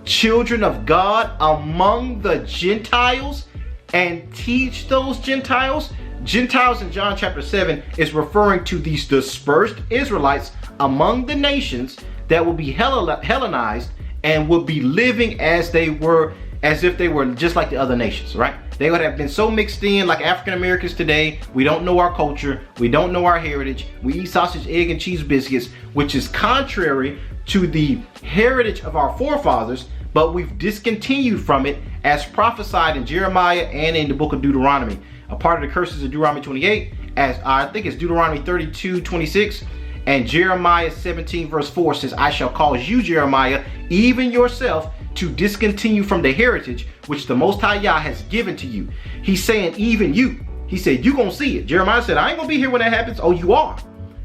children of God among the Gentiles and teach those Gentiles? Gentiles in John chapter 7 is referring to these dispersed Israelites among the nations that will be Hellenized and would be living as if they were just like the other nations, right? They would have been so mixed in like African Americans today. We don't know our culture. We don't know our heritage. We eat sausage, egg, and cheese biscuits, which is contrary to the heritage of our forefathers, but we've discontinued from it as prophesied in Jeremiah and in the book of Deuteronomy. A part of the curses of Deuteronomy 28, as I think it's Deuteronomy 32:26, and Jeremiah 17 verse 4 says, I shall cause you, Jeremiah, even yourself, to discontinue from the heritage which the Most High Yah has given to you. He's saying even you. He said, you're going to see it. Jeremiah said, I ain't going to be here when that happens. Oh, you are.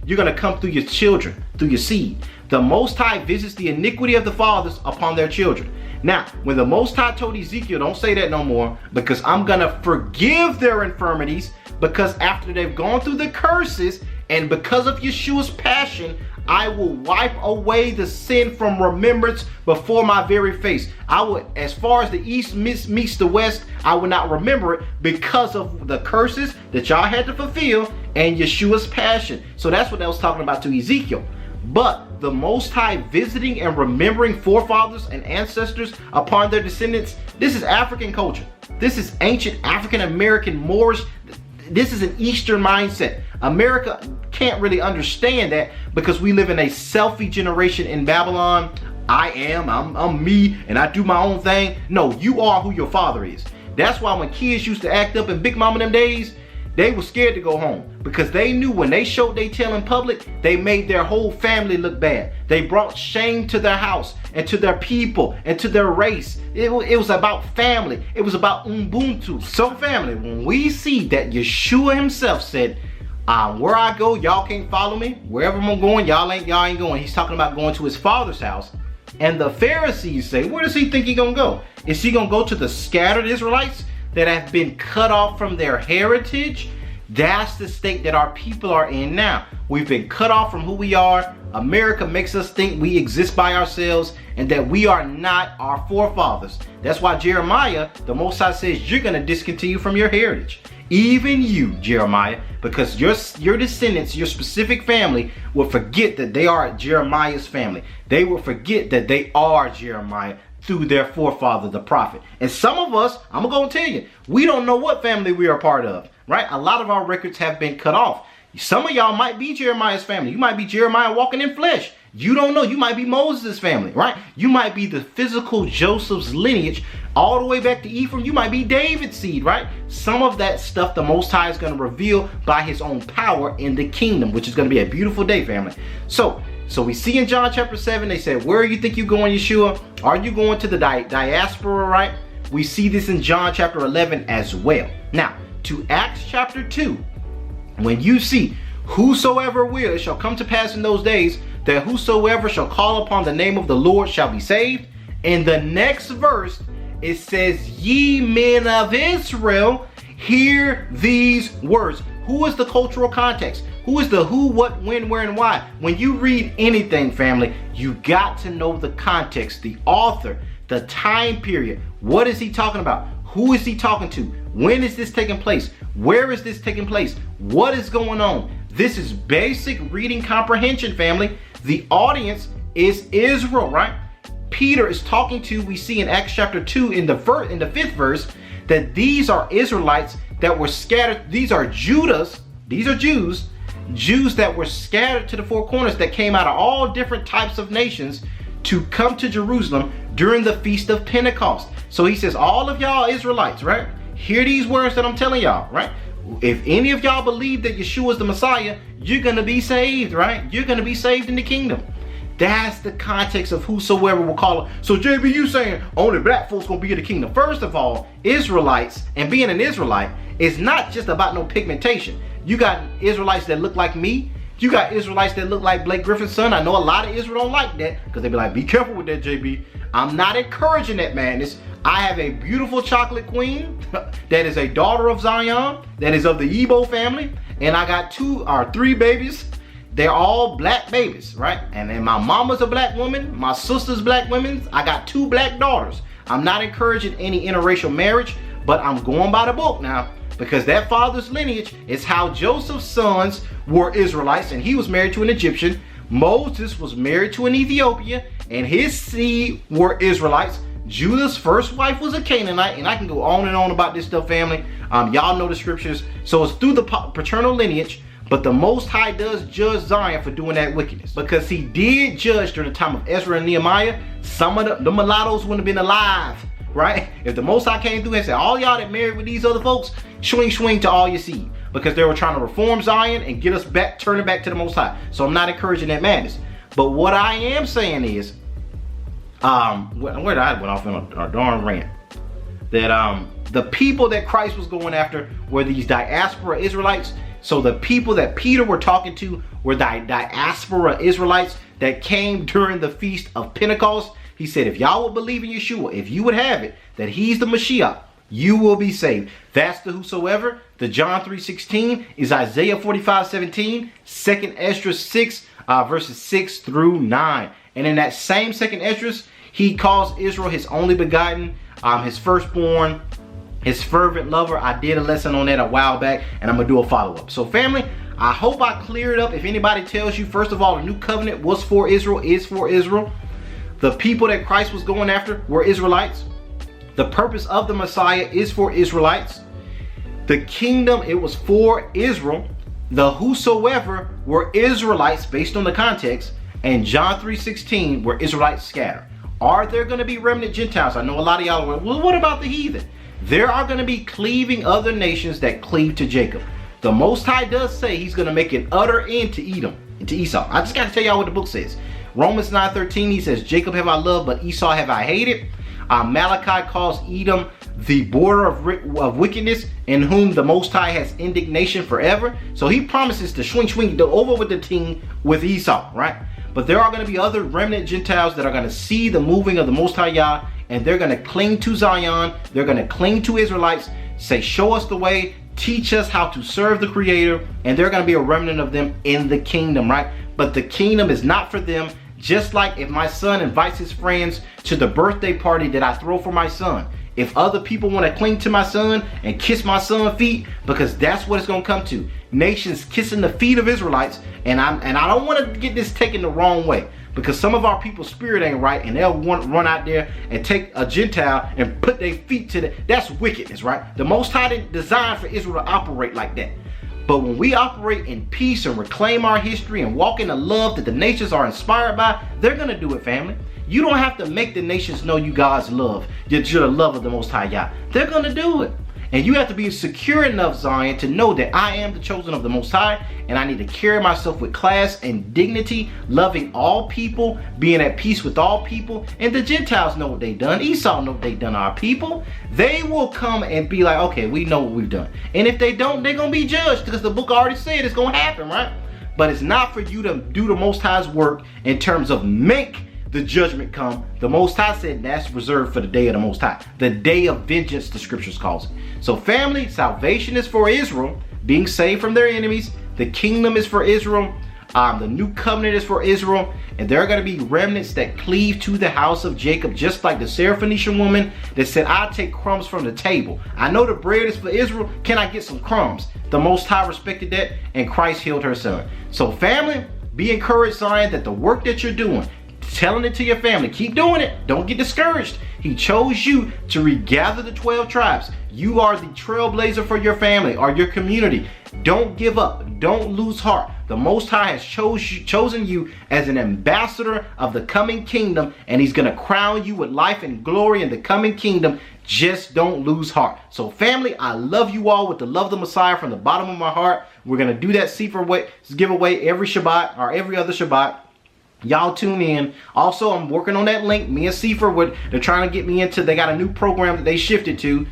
You're going to come through your children, through your seed. The Most High visits the iniquity of the fathers upon their children. Now, when the Most High told Ezekiel, don't say that no more, because I'm going to forgive their infirmities, because after they've gone through the curses, and because of Yeshua's passion, I will wipe away the sin from remembrance before my very face. I would, as far as the east meets the west, I will not remember it because of the curses that y'all had to fulfill and Yeshua's passion. So that's what I was talking about to Ezekiel. But the Most High visiting and remembering forefathers and ancestors upon their descendants, this is African culture. This is ancient African American Moorish. This is an Eastern mindset. America can't really understand that because we live in a selfie generation in Babylon. I'm me, and I do my own thing. No, you are who your father is. That's why when kids used to act up in Big Mama them days, They were scared to go home because they knew when they showed their tail in public, they made their whole family look bad. They brought shame to their house and to their people and to their race. It was about family. It was about Ubuntu. So family, when we see that Yeshua himself said, where I go, y'all can't follow me. Wherever I'm going, y'all ain't going. He's talking about going to his father's house. And the Pharisees say, where does he think he's gonna go? Is he gonna go to the scattered Israelites that have been cut off from their heritage? That's the state that our people are in now. We've been cut off from who we are. America makes us think we exist by ourselves and that we are not our forefathers. That's why Jeremiah, the Most High says, you're gonna discontinue from your heritage. Even you, Jeremiah, because your descendants, your specific family, will forget that they are Jeremiah's family. They will forget that they are Jeremiah through their forefather, the prophet. And some of us, I'm going to tell you, we don't know what family we are part of, right? A lot of our records have been cut off. Some of y'all might be Jeremiah's family. You might be Jeremiah walking in flesh. You don't know. You might be Moses' family, right? You might be the physical Joseph's lineage all the way back to Ephraim. You might be David's seed, right? Some of that stuff the Most High is going to reveal by his own power in the kingdom, which is going to be a beautiful day, family. So we see in John chapter 7, they said, where do you think you're going, Yeshua? Are you going to the diaspora, right? We see this in John chapter 11 as well. Now, to Acts chapter 2, when you see, whosoever will, it shall come to pass in those days that whosoever shall call upon the name of the Lord shall be saved. In the next verse, it says, ye men of Israel, hear these words. Who is the cultural context? Who is the who, what, when, where, and why? When you read anything, family, you got to know the context, the author, the time period. What is he talking about? Who is he talking to? When is this taking place? Where is this taking place? What is going on? This is basic reading comprehension, family. The audience is Israel, right? Peter is talking to, we see in Acts chapter 2 in the 5th verse, that these are Israelites that were scattered. These are Jews that were scattered to the four corners, that came out of all different types of nations to come to Jerusalem during the Feast of Pentecost. So he says, all of y'all Israelites, right? Hear these words that I'm telling y'all, right? If any of y'all believe that Yeshua is the Messiah, you're going to be saved, right? You're going to be saved in the kingdom. That's the context of whosoever will call it. So JB, you saying only black folks going to be in the kingdom. First of all, Israelites and being an Israelite is not just about no pigmentation. You got Israelites that look like me. You got Israelites that look like Blake Griffin's son. I know a lot of Israel don't like that because they be like, be careful with that, JB. I'm not encouraging that madness. I have a beautiful chocolate queen that is a daughter of Zion, that is of the Igbo family. And I got 2 or 3 babies. They're all black babies, right? And then my mama's a black woman. My sister's black women. I got 2 black daughters. I'm not encouraging any interracial marriage, but I'm going by the book now, because that father's lineage is how Joseph's sons were Israelites, and he was married to an Egyptian. Moses was married to an Ethiopian, and his seed were Israelites. Judah's first wife was a Canaanite, and I can go on and on about this stuff, family. Y'all know the scriptures. So it's through the paternal lineage, but the Most High does judge Zion for doing that wickedness, because he did judge during the time of Ezra and Nehemiah. Some of the mulattoes wouldn't have been alive, right? If the Most High came through and said, all y'all that married with these other folks, swing to all your seed, because they were trying to reform Zion and get us back, turn it back to the Most High. So I'm not encouraging that madness. But what I am saying is, where did I went off in a darn rant, that the people that Christ was going after were these diaspora Israelites. So the people that Peter were talking to were the diaspora Israelites that came during the Feast of Pentecost. He said, if y'all would believe in Yeshua, if you would have it, that he's the Mashiach, you will be saved. That's the whosoever. The John 3:16 is Isaiah 45:17, 2nd Esdras 6, verses 6 through 9. And in that same 2nd Esdras, he calls Israel his only begotten, his firstborn, his fervent lover. I did a lesson on that a while back, and I'm going to do a follow-up. So family, I hope I cleared up. If anybody tells you, first of all, the new covenant was for Israel, is for Israel. The people that Christ was going after were Israelites. The purpose of the Messiah is for Israelites. The kingdom, it was for Israel. The whosoever were Israelites based on the context. And John 3:16 were Israelites scattered. Are there going to be remnant Gentiles? I know a lot of y'all are, well, what about the heathen? There are going to be cleaving other nations that cleave to Jacob. The Most High does say he's going to make an utter end to Edom, to Esau. I just got to tell y'all what the book says. Romans 9:13, he says, Jacob have I loved, but Esau have I hated. Malachi calls Edom the border of wickedness, in whom the Most High has indignation forever. So he promises to swing over with the team with Esau, right? But there are going to be other remnant Gentiles that are going to see the moving of the Most High Yah, and they're going to cling to Zion. They're going to cling to Israelites, say, show us the way, teach us how to serve the Creator, and they're going to be a remnant of them in the kingdom, right? But the kingdom is not for them. Just like if my son invites his friends to the birthday party that I throw for my son, if other people want to cling to my son and kiss my son's feet, because that's what it's going to come to. Nations kissing the feet of Israelites, and I don't want to get this taken the wrong way, because some of our people's spirit ain't right, and they'll want to run out there and take a Gentile and put their feet to that's wickedness, right? The Most High didn't design for Israel to operate like that. But when we operate in peace and reclaim our history and walk in the love that the nations are inspired by, they're going to do it, family. You don't have to make the nations know you God's love, that you're the love of the Most High Yah. They're going to do it. And you have to be secure enough, Zion, to know that I am the chosen of the Most High, and I need to carry myself with class and dignity, loving all people, being at peace with all people. And the Gentiles know what they've done. Esau know what they've done, our people. They will come and be like, okay, we know what we've done. And if they don't, they're going to be judged, because the book already said it's going to happen, right? But it's not for you to do the Most High's work in terms of make the judgment come. The Most High said that's reserved for the day of the Most High. The day of vengeance, the scriptures calls it. So family, salvation is for Israel, being saved from their enemies. The kingdom is for Israel. The new covenant is for Israel. And there are going to be remnants that cleave to the house of Jacob, just like the Syrophoenician woman that said, I'll take crumbs from the table. I know the bread is for Israel. Can I get some crumbs? The Most High respected that, and Christ healed her son. So family, be encouraged, Zion, that the work that you're doing, telling it to your family, keep doing it. Don't get discouraged. He chose you to regather the 12 tribes. You are the trailblazer for your family or your community. Don't give up. Don't lose heart. The Most High has chosen you as an ambassador of the coming kingdom, and he's going to crown you with life and glory in the coming kingdom. Just don't lose heart. So family, I love you all with the love of the Messiah from the bottom of my heart. We're going to do that Sefer giveaway every Shabbat or every other Shabbat. Y'all tune in. Also, I'm working on that link. Me and Sefer, they're trying to get me into. They got a new program that they shifted to.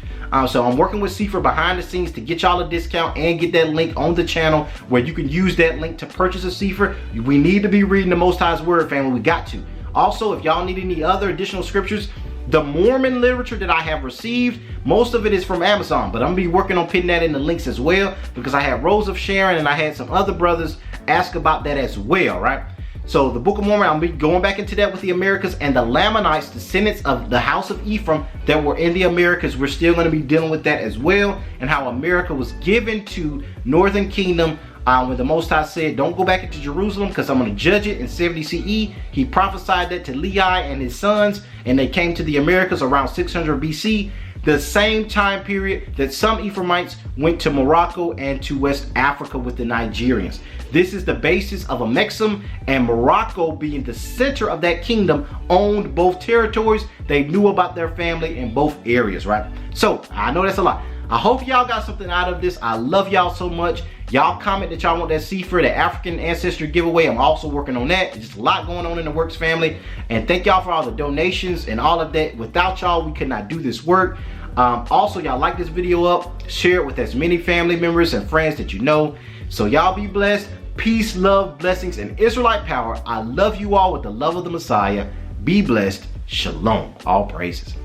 So I'm working with Sefer behind the scenes to get y'all a discount and get that link on the channel where you can use that link to purchase a Sefer. We need to be reading the Most High's word, family. We got to. Also, if y'all need any other additional scriptures, the Mormon literature that I have received, most of it is from Amazon, but I'm gonna be working on putting that in the links as well, because I had Rose of Sharon and I had some other brothers ask about that as well, right? So the Book of Mormon, I'll be going back into that with the Americas, and the Lamanites, descendants of the house of Ephraim that were in the Americas. We're still going to be dealing with that as well, and how America was given to Northern Kingdom when the Most High said, don't go back into Jerusalem because I'm going to judge it in 70 CE. He prophesied that to Lehi and his sons, and they came to the Americas around 600 BC. The same time period that some Ephraimites went to Morocco and to West Africa with the Nigerians. This is the basis of Amexem, and Morocco, being the center of that kingdom, owned both territories. They knew about their family in both areas, right? So I know that's a lot. I hope y'all got something out of this. I love y'all so much. Y'all comment that y'all want that Sefer, the African ancestry giveaway. I'm also working on that. There's just a lot going on in the works, family. And thank y'all for all the donations and all of that. Without y'all, we could not do this work. Also, y'all like this video up, share it with as many family members and friends that you know. So y'all be blessed. Peace, love, blessings, and Israelite power. I love you all with the love of the Messiah. Be blessed. Shalom. All praises.